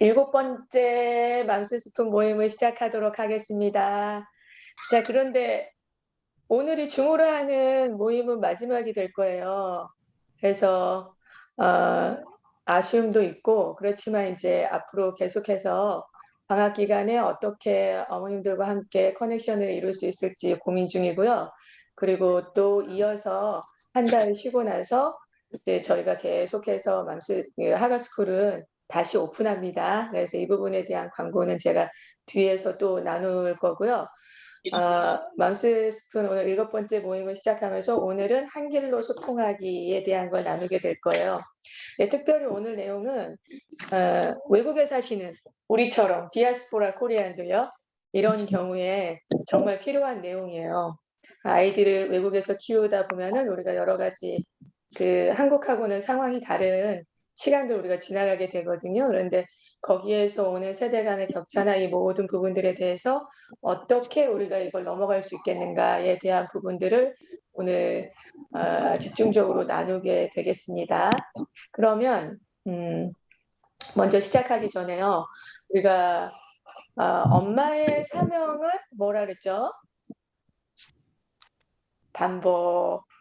7번째 맘스스푼 모임을 시작하도록 하겠습니다. 자, 그런데 오늘이 줌으로 하는 모임은 마지막이 될 거예요. 그래서 아쉬움도 있고 그렇지만 이제 앞으로 계속해서 방학 기간에 어떻게 어머님들과 함께 커넥션을 이룰 수 있을지 고민 중이고요. 그리고 또 이어서 한 달 쉬고 나서 이제 저희가 계속해서 하가스쿨은 다시 오픈합니다. 그래서 이 부분에 대한 광고는 제가 뒤에서 또 나눌 거고요. 맘스 스푼 오늘 7번째 모임을 시작하면서 오늘은 한길로 소통하기에 대한 걸 나누게 될 거예요. 네, 특별히 오늘 내용은 외국에 사시는 우리처럼 디아스포라 코리안들요. 이런 경우에 정말 필요한 내용이에요. 아이들을 외국에서 키우다 보면은 우리가 여러 가지 한국하고는 상황이 다른 시간들 우리가 지나가게 되거든요. 그런데 거기에서 오는 세대 간의 격차나 이 모든 부분들에 대해서 어떻게 우리가 이걸 넘어갈 수 있겠는가에 대한 부분들을 오늘 집중적으로 나누게 되겠습니다. 그러면 먼저 시작하기 전에요. 우리가 엄마의 사명은 뭐라 그랬죠?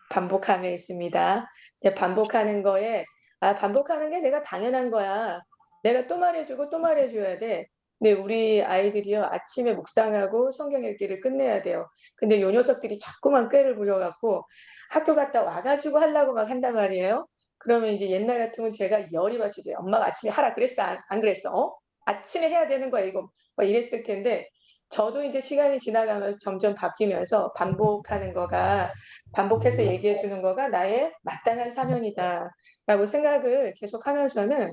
반복함에 있습니다. 반복하는 거에 반복하는 게 내가 당연한 거야. 내가 또 말해주고 또 말해줘야 돼. 근데 우리 아이들이요 아침에 묵상하고 성경 읽기를 끝내야 돼요. 근데 요 녀석들이 자꾸만 꾀를 부려갖고 학교 갔다 와가지고 하려고 막 한단 말이에요. 그러면 이제 옛날 같으면 제가 열이 받치죠. 엄마가 아침에 하라 그랬어 안 그랬어? 아침에 해야 되는 거야 이거 막 이랬을 텐데 저도 이제 시간이 지나가면서 점점 바뀌면서 반복해서 얘기해 주는 거가 나의 마땅한 사명이다라고 생각을 계속 하면서는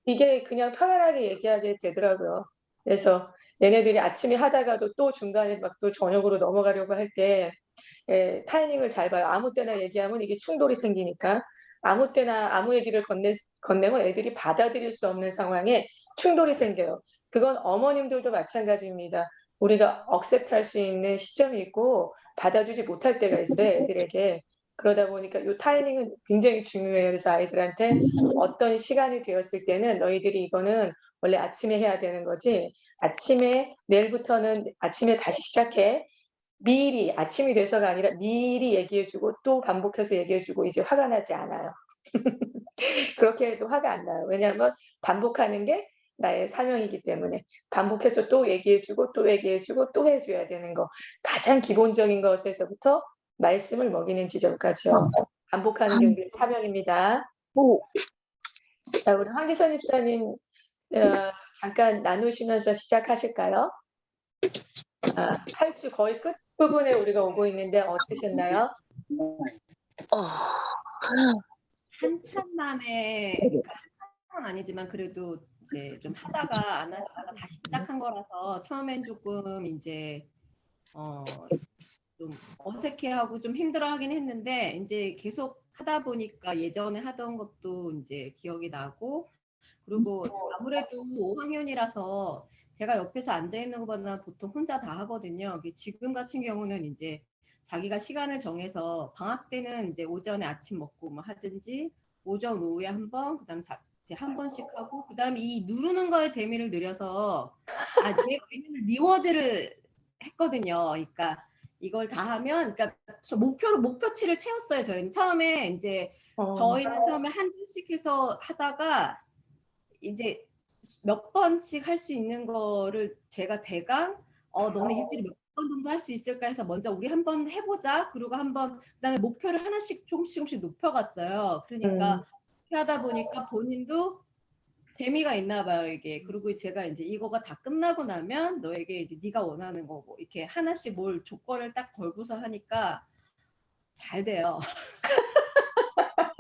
이게 그냥 편안하게 얘기하게 되더라고요. 그래서 얘네들이 아침에 하다가도 또 중간에 막 또 저녁으로 넘어가려고 할 때 타이밍을 잘 봐요. 아무 때나 얘기하면 이게 충돌이 생기니까 아무 때나 아무 얘기를 건네면 애들이 받아들일 수 없는 상황에 충돌이 생겨요. 그건 어머님들도 마찬가지입니다. 우리가 억셉트할 수 있는 시점이 있고 받아주지 못할 때가 있어요. 애들에게. 그러다 보니까 이 타이밍은 굉장히 중요해요. 그래서 아이들한테 어떤 시간이 되었을 때는 너희들이 이거는 원래 아침에 해야 되는 거지. 내일부터는 아침에 다시 시작해. 미리 아침이 돼서가 아니라 미리 얘기해주고 또 반복해서 얘기해주고 이제 화가 나지 않아요. 그렇게 해도 화가 안 나요. 왜냐하면 반복하는 게 나의 사명이기 때문에 반복해서 또 얘기해주고 또 얘기해주고 또 해줘야 되는 거 가장 기본적인 것에서부터 말씀을 먹이는 지점까지요. 반복하는 게 우리의 사명입니다. 자, 우리 황기선 집사님 잠깐 나누시면서 시작하실까요? 8주 거의 끝부분에 우리가 오고 있는데 어떠셨나요? 한참 만에, 그러니까 한참은 아니지만 그래도 이제 좀 하다가 안 하다가 다시 시작한 거라서 처음엔 조금 이제 좀 어색해하고 좀 힘들어하긴 했는데 이제 계속 하다 보니까 예전에 하던 것도 이제 기억이 나고, 그리고 아무래도 5학년이라서 제가 옆에서 앉아 있는 것보다 보통 혼자 다 하거든요. 지금 같은 경우는 이제 자기가 시간을 정해서 방학 때는 이제 오전에 아침 먹고 뭐 하든지 오전 오후에 한 번, 그다음 이제 한 번씩 하고, 그다음에 이 누르는 거에 재미를 들여서 제가 왜냐면 리워드를 했거든요. 그러니까 이걸 다 하면, 그러니까 목표치를 채웠어요. 저희는 처음에 이제 처음에 한 번씩 해서 하다가 이제 몇 번씩 할 수 있는 거를 제가 대강 너는 일주일에 몇 번 정도 할 수 있을까 해서 먼저 우리 한번 해보자. 그리고 한번 그다음에 목표를 하나씩 조금씩 높여갔어요. 그러니까 그렇게 하다 보니까 본인도 재미가 있나 봐요, 이게. 그리고 제가 이제 이거가 다 끝나고 나면 너에게 이제 네가 원하는 거고 이렇게 하나씩 뭘 조건을 딱 걸고서 하니까 잘 돼요.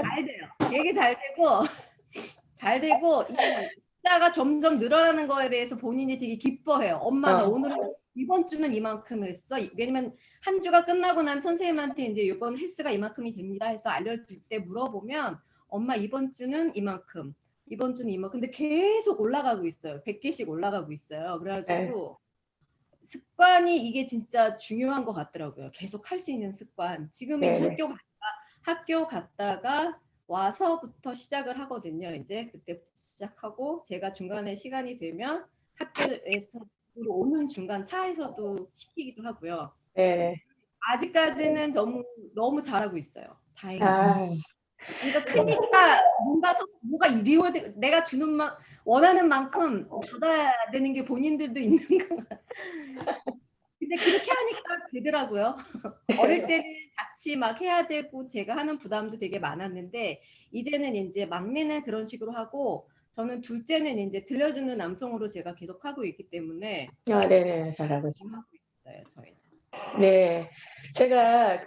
잘 돼요. 되게 잘 되고 이 숫자가 점점 늘어나는 거에 대해서 본인이 되게 기뻐해요. 엄마 나 오늘 이번 주는 이만큼 했어. 왜냐면 한 주가 끝나고 나면 선생님한테 이제 이번 횟수가 이만큼이 됩니다 해서 알려줄 때 물어보면 엄마 이번 주는 이만큼, 이번 주는 이만큼. 근데 계속 올라가고 있어요. 100개씩 올라가고 있어요. 그래가지고 습관이 이게 진짜 중요한 것 같더라고요. 계속 할 수 있는 습관. 지금은 학교 갔다가 와서부터 시작을 하거든요. 이제 그때부터 시작하고 제가 중간에 시간이 되면 학교에서 오는 중간 차에서도 시키기도 하고요. 네. 아직까지는 너무 잘하고 있어요. 다행히. 아, 그러니까 크니까 뭐가 이리워 내가 원하는 만큼 받아야 되는 게 본인들도 있는 거. 근데 그렇게 하니까 되더라고요. 어릴 때는 같이 막 해야 되고 제가 하는 부담도 되게 많았는데 이제는 이제 막내는 그런 식으로 하고 저는 둘째는 이제 들려주는 남성으로 제가 계속 하고 있기 때문에 아, 네네, 잘하고 있어요. 하고 있어요, 저희는. 네, 제가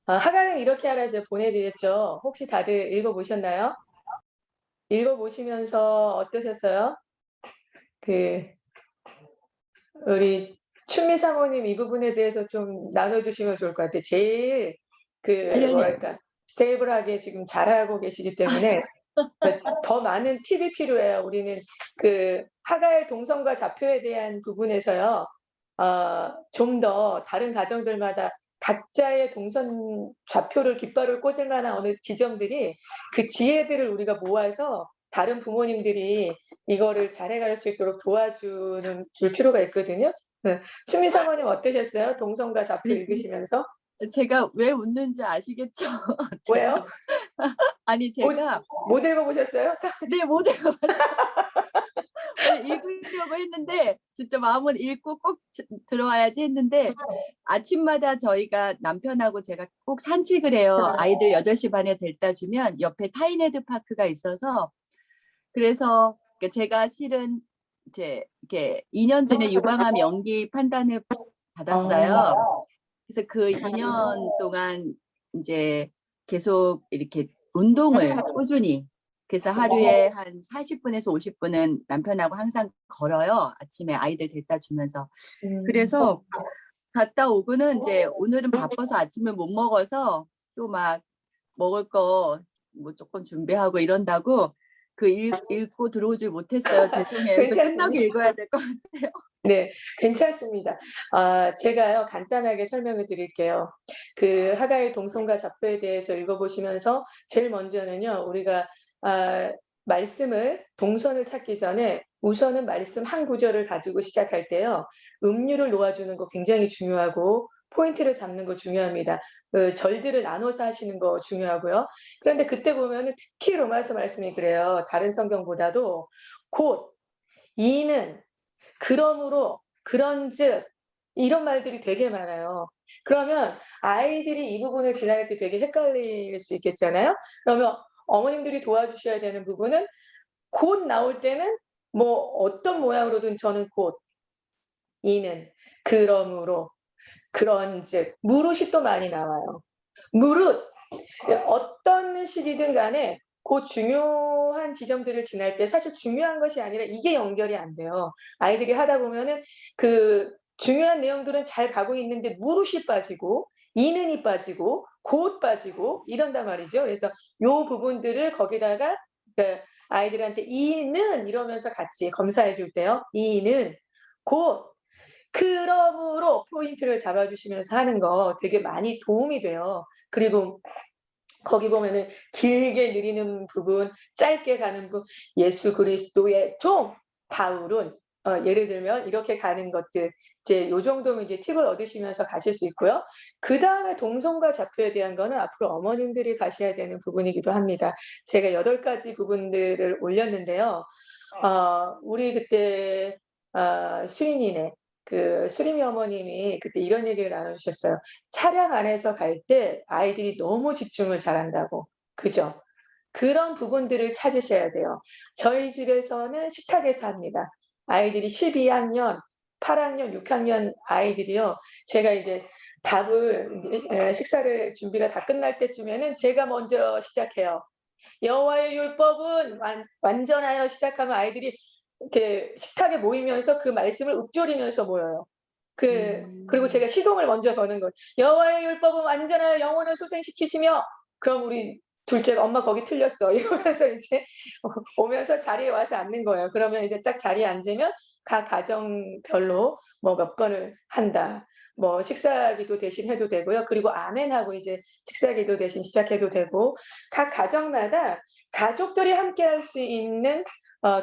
하강은 이렇게 하라 이제 보내드렸죠. 혹시 다들 읽어보셨나요? 읽어보시면서 어떠셨어요? 그 우리 춘미 사모님 이 부분에 대해서 좀 나눠주시면 좋을 것 같아요. 제일 아니, 아니. 뭐랄까 스테이블하게 지금 잘하고 계시기 때문에 더 많은 팁이 필요해요. 우리는 하가의 동선과 좌표에 대한 부분에서요. 좀 더 다른 가정들마다 각자의 동선 좌표를 깃발을 꽂을 만한 어느 지점들이 그 지혜들을 우리가 모아서 다른 부모님들이 이거를 잘해갈 수 있도록 줄 필요가 있거든요. 네. 추미 사모님 어떠셨어요? 동선과 좌표 읽으시면서? 제가 왜 웃는지 아시겠죠? 왜요? 아니, 제가 못 읽어보셨어요? 네, 못 읽어봤어요. 읽으려고 했는데 진짜 마음은 읽고 꼭 들어와야지 했는데 아침마다 저희가 남편하고 제가 꼭 산책을 해요. 아이들 8시 반에 데려다 주면 옆에 타인헤드 파크가 있어서 그래서 제가 실은 이제 이렇게 2년 전에 유방암 연기 판단을 받았어요. 그래서 그 2년 동안 이제 계속 이렇게 운동을 꾸준히 그래서 하루에 한 40분에서 50분은 남편하고 항상 걸어요. 아침에 아이들 데려다 주면서. 그래서 갔다 오고는 이제 오늘은 바빠서 아침을 못 먹어서 또 막 먹을 거 뭐 조금 준비하고 이런다고 읽고 들어오질 못했어요. 죄송해요. 그래서 끝나고 괜찮습니다. 읽어야 될 것 같아요. 네, 괜찮습니다. 제가요, 간단하게 설명을 드릴게요. 하가의 동선과 좌표에 대해서 읽어보시면서 제일 먼저는요, 우리가 동선을 찾기 전에 우선은 말씀 한 구절을 가지고 시작할 때요, 음률을 놓아주는 거 굉장히 중요하고, 포인트를 잡는 거 중요합니다. 절들을 나눠서 하시는 거 중요하고요. 그런데 그때 보면은 특히 로마서 말씀이 그래요. 다른 성경보다도 곧, 이는, 그러므로, 그런즉 이런 말들이 되게 많아요. 그러면 아이들이 이 부분을 지나갈 때 되게 헷갈릴 수 있겠잖아요. 그러면 어머님들이 도와주셔야 되는 부분은 곧 나올 때는 뭐 어떤 모양으로든 저는 곧, 이는, 그러므로, 그런즉 무릇이 또 많이 나와요. 무릇 어떤 시기든 간에 그 중요한 지점들을 지날 때 사실 중요한 것이 아니라 이게 연결이 안 돼요. 아이들이 하다 보면은 중요한 내용들은 잘 가고 있는데 무릇이 빠지고 이는이 빠지고 곧 빠지고 이런단 말이죠. 그래서 요 부분들을 거기다가 아이들한테 이는 이러면서 같이 검사해 줄 때요. 이는 곧 그러므로 포인트를 잡아주시면서 하는 거 되게 많이 도움이 돼요. 그리고 거기 보면은 길게 느리는 부분, 짧게 가는 부분, 예수 그리스도의 종 바울은 예를 들면 이렇게 가는 것들 이제 요 정도면 이제 팁을 얻으시면서 가실 수 있고요. 그 다음에 동선과 좌표에 대한 거는 앞으로 어머님들이 가셔야 되는 부분이기도 합니다. 제가 8가지 부분들을 올렸는데요. 우리 그때 수인이네 수림이 어머님이 그때 이런 얘기를 나눠주셨어요. 차량 안에서 갈 때 아이들이 너무 집중을 잘한다고. 그죠? 그런 부분들을 찾으셔야 돼요. 저희 집에서는 식탁에서 합니다. 아이들이 12학년, 8학년, 6학년 아이들이요. 제가 이제 식사를 준비가 다 끝날 때쯤에는 제가 먼저 시작해요. 여호와의 율법은 완전하여 시작하면 아이들이 이렇게 식탁에 모이면서 그 말씀을 읊조리면서 모여요. 그리고 제가 시동을 먼저 거는 거예요. 여호와의 율법은 완전하여 영혼을 소생시키시며 그럼 우리 둘째가 엄마 거기 틀렸어 이러면서 이제 오면서 자리에 와서 앉는 거예요. 그러면 이제 딱 자리에 앉으면 각 가정별로 뭐 몇 번을 한다. 뭐 식사기도 대신 해도 되고요. 그리고 아멘하고 이제 식사기도 대신 시작해도 되고 각 가정마다 가족들이 함께 할 수 있는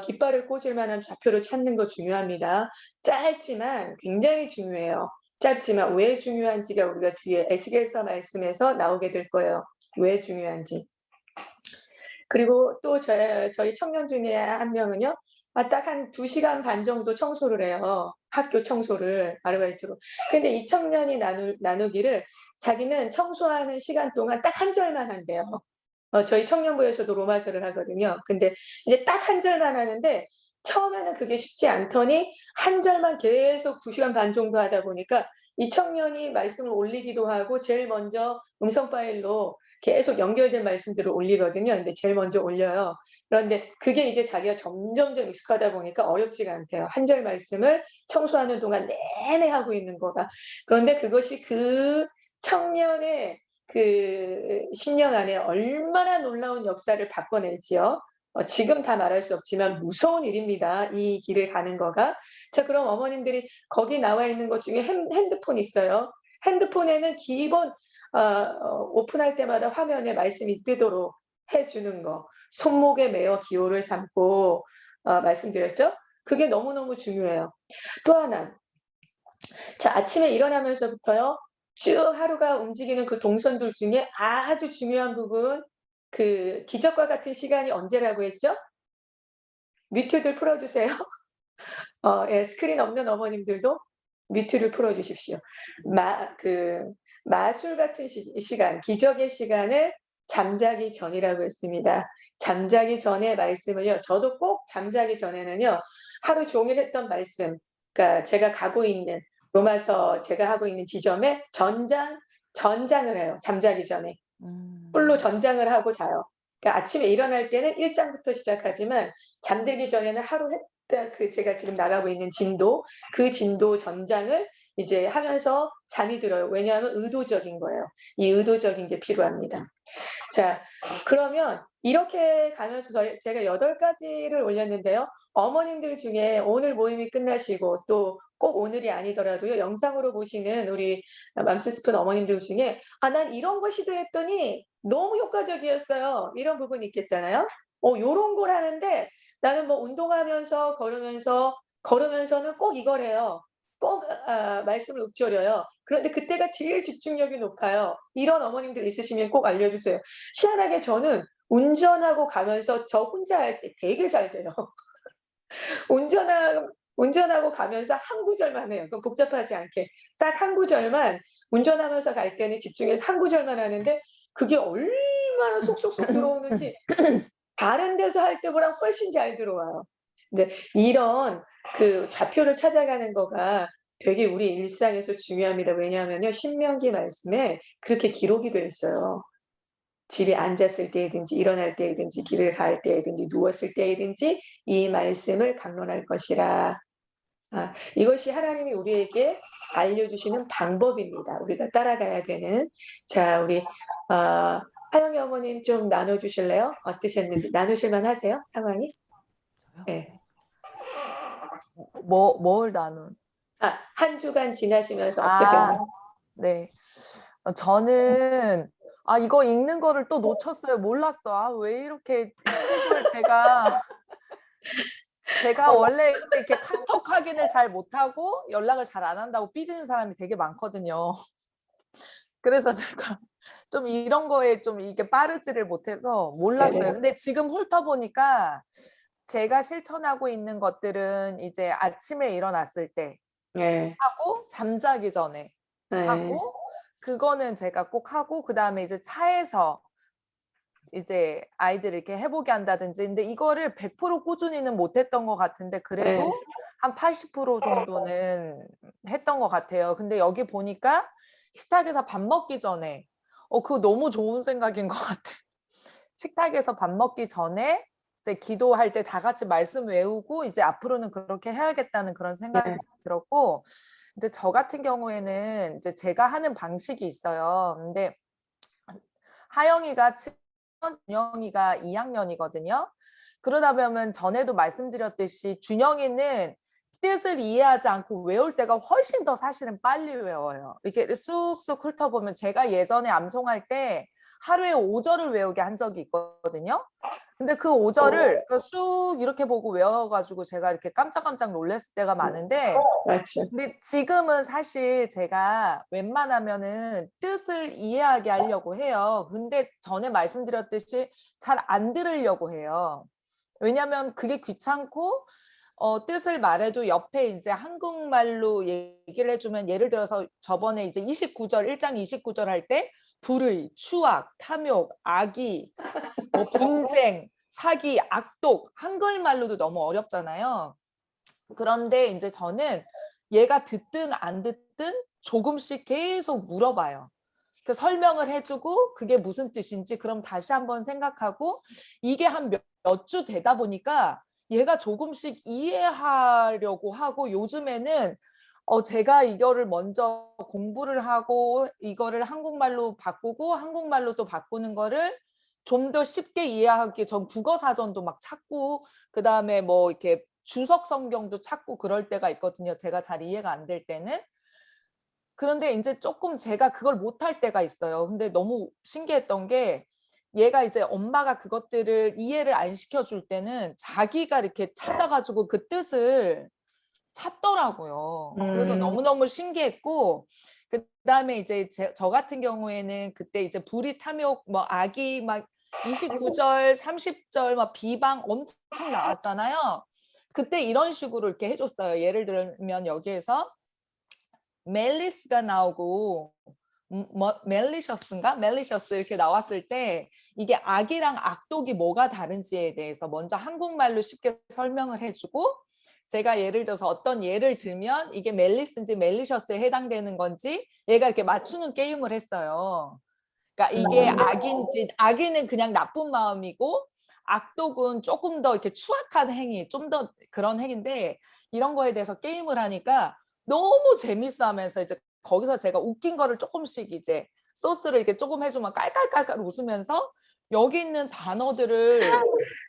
깃발을 꽂을 만한 좌표를 찾는 거 중요합니다. 짧지만 굉장히 중요해요. 짧지만 왜 중요한지가 우리가 뒤에 에스겔서 말씀에서 나오게 될 거예요. 왜 중요한지. 그리고 또 저희 청년 중에 한 명은요. 딱 한 2시간 반 정도 청소를 해요. 학교 청소를 아르바이트로. 근데 이 청년이 나누기를 자기는 청소하는 시간 동안 딱 한 절만 한대요. 저희 청년부에서도 로마서를 하거든요. 근데 이제 딱 한 절만 하는데 처음에는 그게 쉽지 않더니 한 절만 계속 2시간 반 정도 하다 보니까 이 청년이 말씀을 올리기도 하고 제일 먼저 음성 파일로 계속 연결된 말씀들을 올리거든요. 근데 제일 먼저 올려요. 그런데 그게 이제 자기가 점점점 익숙하다 보니까 어렵지가 않대요. 한 절 말씀을 청소하는 동안 내내 하고 있는 거가. 그런데 그것이 그 청년의 그 10년 안에 얼마나 놀라운 역사를 바꿔낼지요. 지금 다 말할 수 없지만 무서운 일입니다. 이 길을 가는 거가. 자, 그럼 어머님들이 거기 나와 있는 것 중에 핸드폰 있어요. 핸드폰에는 기본 오픈할 때마다 화면에 말씀이 뜨도록 해주는 거. 손목에 매어 기호를 삼고 말씀드렸죠. 그게 너무너무 중요해요. 또 하나. 자, 아침에 일어나면서부터요. 쭉 하루가 움직이는 그 동선들 중에 아주 중요한 부분, 그 기적과 같은 시간이 언제라고 했죠? 뮤트들 풀어주세요. 예, 스크린 없는 어머님들도 뮤트를 풀어주십시오. 마술 같은 시간, 기적의 시간을 잠자기 전이라고 했습니다. 잠자기 전에 말씀을요. 저도 꼭 잠자기 전에는요. 하루 종일 했던 말씀, 그러니까 제가 가고 있는 로마서 제가 하고 있는 지점에 전장을 해요. 잠자기 전에. 풀로 전장을 하고 자요. 그러니까 아침에 일어날 때는 1장부터 시작하지만 잠들기 전에는 하루 했던 그 제가 지금 나가고 있는 진도, 그 진도 전장을 이제 하면서 잠이 들어요. 왜냐하면 의도적인 거예요. 이 의도적인 게 필요합니다. 자, 그러면 이렇게 가면서 제가 8가지를 올렸는데요. 어머님들 중에 오늘 모임이 끝나시고 또 꼭 오늘이 아니더라도요. 영상으로 보시는 우리 맘스스푼 어머님들 중에 난 이런 거 시도했더니 너무 효과적이었어요. 이런 부분이 있겠잖아요. 요런 걸 하는데 나는 뭐 운동하면서 걸으면서는 꼭 이걸 해요. 꼭 말씀을 읊조려요. 그런데 그때가 제일 집중력이 높아요. 이런 어머님들 있으시면 꼭 알려주세요. 희한하게 저는 운전하고 가면서 저 혼자 할 때 되게 잘 돼요. 운전하고 가면서 한 구절만 해요. 그럼 복잡하지 않게. 딱 한 구절만 운전하면서 갈 때는 집중해서 한 구절만 하는데 그게 얼마나 속속속 들어오는지 다른 데서 할 때보다 훨씬 잘 들어와요. 근데 이런 그 좌표를 찾아가는 거가 되게 우리 일상에서 중요합니다. 왜냐하면요. 신명기 말씀에 그렇게 기록이 돼 있어요. 집에 앉았을 때이든지 일어날 때이든지 길을 갈 때이든지 누웠을 때이든지 이 말씀을 강론할 것이라. 이것이 하나님이 우리에게 알려주시는 방법입니다. 우리가 따라가야 되는. 자, 우리 하영이 어머님 좀 나눠주실래요? 어떠셨는지 나누실만 하세요? 상황이? 네. 뭘 나눈? 한 주간 지나시면서 어떠셨나요? 네. 저는 이거 읽는 거를 또 놓쳤어요. 몰랐어. 왜 이렇게 톡을 제가 원래 이렇게 카톡 확인을 잘 못하고 연락을 잘 안 한다고 삐지는 사람이 되게 많거든요. 그래서 제가 좀 이런 거에 좀 이게 빠르지를 못해서 몰랐어요. 네네. 근데 지금 훑어보니까 제가 실천하고 있는 것들은 이제 아침에 일어났을 때 네. 하고 잠자기 전에 네. 하고 그거는 제가 꼭 하고 그다음에 이제 차에서 이제 아이들 이렇게 해보게 한다든지 근데 이거를 100% 꾸준히는 못했던 것 같은데 그래도 네. 한 80% 정도는 했던 것 같아요. 근데 여기 보니까 식탁에서 밥 먹기 전에 그거 너무 좋은 생각인 것 같아. 식탁에서 밥 먹기 전에 이제 기도할 때 다 같이 말씀 외우고 이제 앞으로는 그렇게 해야겠다는 그런 생각이 네. 들었고 이제 저 같은 경우에는 이제 제가 하는 방식이 있어요. 근데 하영이가 7년, 준영이가 2학년이거든요. 그러다 보면 전에도 말씀드렸듯이 준영이는 뜻을 이해하지 않고 외울 때가 훨씬 더 사실은 빨리 외워요. 이렇게 쑥쑥 훑어보면 제가 예전에 암송할 때 하루에 5절을 외우게 한 적이 있거든요. 근데 그 5절을 쑥 이렇게 보고 외워가지고 제가 이렇게 깜짝깜짝 놀랐을 때가 많은데, 맞죠. 근데 지금은 사실 제가 웬만하면은 뜻을 이해하게 하려고 해요. 근데 전에 말씀드렸듯이 잘 안 들으려고 해요. 왜냐면 그게 귀찮고, 뜻을 말해도 옆에 이제 한국말로 얘기를 해주면, 예를 들어서 저번에 이제 29절, 1장 29절 할 때 불의, 추악, 탐욕, 악의, 뭐 분쟁, 사기, 악독, 한글말로도 너무 어렵잖아요. 그런데 이제 저는 얘가 듣든 안 듣든 조금씩 계속 물어봐요. 그 설명을 해주고 그게 무슨 뜻인지 그럼 다시 한번 생각하고, 이게 한 몇 주 되다 보니까 얘가 조금씩 이해하려고 하고, 요즘에는 제가 이거를 먼저 공부를 하고 이거를 한국말로 바꾸고 한국말로 또 바꾸는 거를 좀 더 쉽게 이해하기, 전 국어 사전도 막 찾고 그다음에 뭐 이렇게 주석 성경도 찾고 그럴 때가 있거든요. 제가 잘 이해가 안 될 때는. 그런데 이제 조금 제가 그걸 못할 때가 있어요. 근데 너무 신기했던 게, 얘가 이제 엄마가 그것들을 이해를 안 시켜줄 때는 자기가 이렇게 찾아가지고 그 뜻을 찾더라고요. 그래서 너무너무 신기했고, 그다음에 이제 저 같은 경우에는 그때 이제 불의, 탐욕, 뭐 악의 막 29절, 30절 막 비방 엄청 나왔잖아요. 그때 이런 식으로 이렇게 해줬어요. 예를 들면 여기에서 멜리스가 나오고 뭐 멜리셔스인가? 멜리셔스 이렇게 나왔을 때 이게 악이랑 악독이 뭐가 다른지에 대해서 먼저 한국말로 쉽게 설명을 해주고, 제가 예를 들어서 어떤 예를 들면 이게 멜리스인지 멜리셔스에 해당되는 건지 얘가 이렇게 맞추는 게임을 했어요. 그러니까 이게 악인지, 악인은 그냥 나쁜 마음이고 악독은 조금 더 이렇게 추악한 행위, 좀 더 그런 행위인데, 이런 거에 대해서 게임을 하니까 너무 재밌어 하면서 이제 거기서 제가 웃긴 거를 조금씩 이제 소스를 이렇게 조금 해주면 깔깔깔깔 웃으면서 여기 있는 단어들을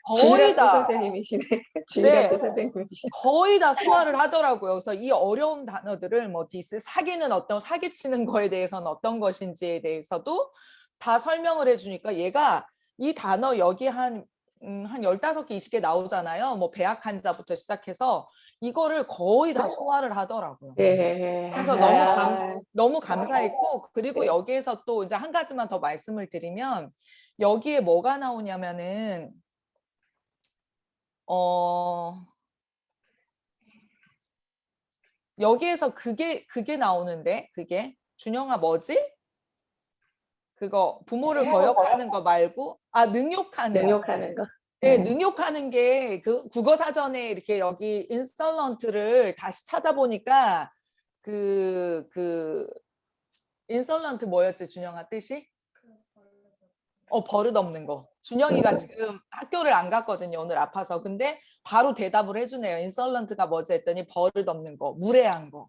거의 주일학교 다, 선생님이시네. 네, 주일학교 선생님이시네. 거의 다 소화를 하더라고요. 그래서 이 어려운 단어들을 뭐 디스, 사기는 어떤, 사기치는 거에 대해서는 어떤 것인지에 대해서도 다 설명을 해주니까 얘가 이 단어 여기 한 15개, 20개 나오잖아요. 뭐 배악 한자부터 시작해서 이거를 거의 다 소화를 하더라고요. 예. 그래서 너무 감사했고, 그리고 여기에서 또 이제 한 가지만 더 말씀을 드리면, 여기에 뭐가 나오냐면은 여기에서 그게 나오는데, 그게 준영아 뭐지? 그거 부모를 거역하는 거 말고, 능욕하는. 능욕하는 거. 네, 능욕하는 게 그 국어 사전에 이렇게 여기 인설런트를 다시 찾아보니까 그 인설런트 뭐였지, 준영아 뜻이? 버릇없는 거. 준영이가 지금 학교를 안 갔거든요, 오늘 아파서. 근데 바로 대답을 해주네요. 인설런트가 뭐지 했더니 버릇없는 거, 무례한 거.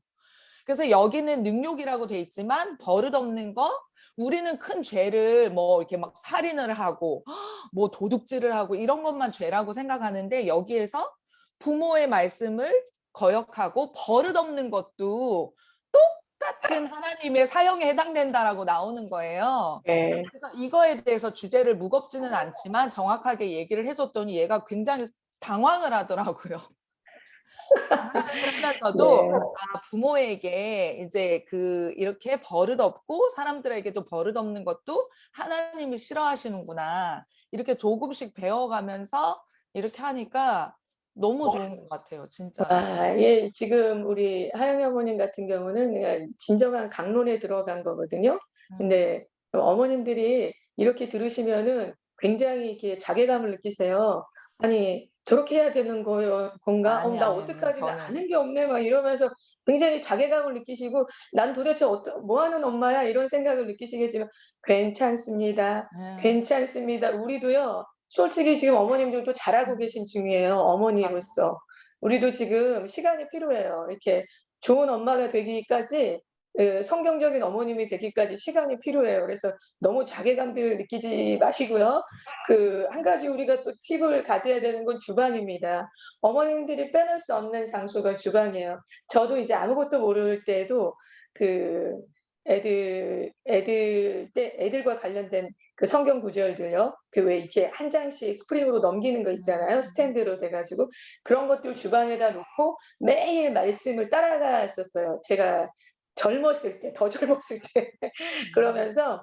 그래서 여기는 능욕이라고 돼 있지만 버릇없는 거, 우리는 큰 죄를 뭐 이렇게 막 살인을 하고 뭐 도둑질을 하고 이런 것만 죄라고 생각하는데, 여기에서 부모의 말씀을 거역하고 버릇없는 것도 똑같은 하나님의 사형에 해당된다라고 나오는 거예요. 예. 그래서 이거에 대해서 주제를 무겁지는 않지만 정확하게 얘기를 해줬더니 얘가 굉장히 당황을 하더라고요. 하면서도 네. 부모에게 이제 이렇게 버릇없고 사람들에게도 버릇없는 것도 하나님이 싫어하시는구나, 이렇게 조금씩 배워가면서 이렇게 하니까 너무 좋은 것 같아요, 진짜. 예, 지금 우리 하영이 어머님 같은 경우는 그냥 진정한 강론에 들어간 거거든요. 근데 어머님들이 이렇게 들으시면은 굉장히 이렇게 자괴감을 느끼세요. 아니, 저렇게 해야 되는 건가? 아니, 나 아니, 어떡하지? 나 저는 아는 게 없네. 막 이러면서 굉장히 자괴감을 느끼시고, 난 도대체 뭐 하는 엄마야? 이런 생각을 느끼시겠지만, 괜찮습니다. 괜찮습니다. 우리도요, 솔직히 지금 어머님들도 잘하고 계신 중이에요. 어머니로서. 우리도 지금 시간이 필요해요. 이렇게 좋은 엄마가 되기까지 성경적인 어머님이 되기까지 시간이 필요해요. 그래서 너무 자괴감들 느끼지 마시고요. 한 가지 우리가 또 팁을 가져야 되는 건 주방입니다. 어머님들이 빼놓을 수 없는 장소가 주방이에요. 저도 이제 아무것도 모를 때도 애들과 관련된 그 성경 구절들요. 왜 이렇게 한 장씩 스프링으로 넘기는 거 있잖아요. 스탠드로 돼가지고 그런 것들 주방에다 놓고 매일 말씀을 따라갔었어요. 제가 젊었을 때, 더 젊었을 때. 그러면서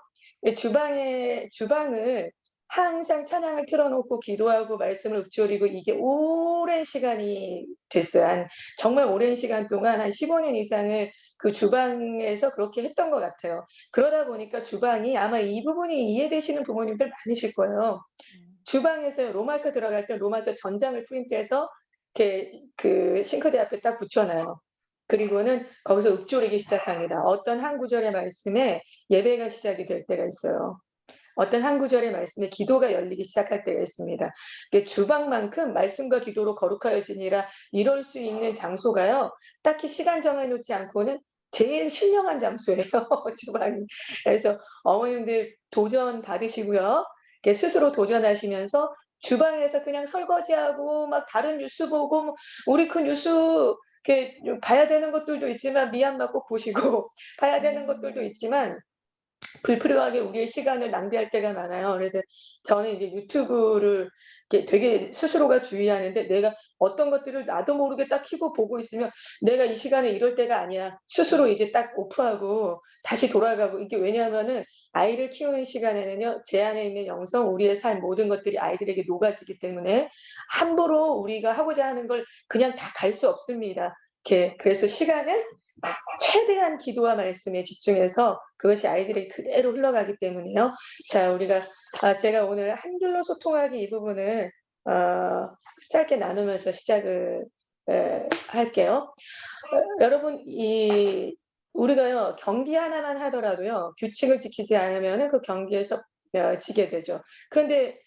주방을 항상 찬양을 틀어놓고 기도하고 말씀을 읊조리고 이게 오랜 시간이 됐어요. 정말 오랜 시간 동안 한 15년 이상을 그 주방에서 그렇게 했던 것 같아요. 그러다 보니까 주방이 아마 이 부분이 이해되시는 부모님들 많으실 거예요. 주방에서 로마서 들어갈 때 로마서 전장을 프린트해서 이렇게 그 싱크대 앞에 딱 붙여놔요. 그리고는 거기서 읊조리기 시작합니다. 어떤 한 구절의 말씀에 예배가 시작이 될 때가 있어요. 어떤 한 구절의 말씀에 기도가 열리기 시작할 때가 있습니다. 주방만큼 말씀과 기도로 거룩하여지니라 이럴 수 있는 장소가요. 딱히 시간 정해놓지 않고는 제일 신령한 장소예요. 주방이. 그래서 어머님들 도전 받으시고요. 스스로 도전하시면서 주방에서 그냥 설거지하고 막 다른 뉴스 보고 우리 그 뉴스 이렇게 봐야 되는 것들도 있지만 미얀마 꼭 보시고 봐야 되는 것들도 있지만 불필요하게 우리의 시간을 낭비할 때가 많아요. 그래서 저는 이제 유튜브를 되게 스스로가 주의하는데 내가 어떤 것들을 나도 모르게 딱 켜고 보고 있으면 내가 이 시간에 이럴 때가 아니야. 스스로 이제 딱 오프하고 다시 돌아가고 이게 왜냐하면은 아이를 키우는 시간에는요. 제 안에 있는 영성, 우리의 삶 모든 것들이 아이들에게 녹아지기 때문에 함부로 우리가 하고자 하는 걸 그냥 다 갈 수 없습니다. 그래서 시간은 최대한 기도와 말씀에 집중해서 그것이 아이들에게 그대로 흘러가기 때문에요. 자, 제가 오늘 한글로 소통하기 이 부분을 짧게 나누면서 시작을 할게요. 여러분, 우리가요 경기 하나만 하더라도요 규칙을 지키지 않으면 그 경기에서 지게 되죠. 그런데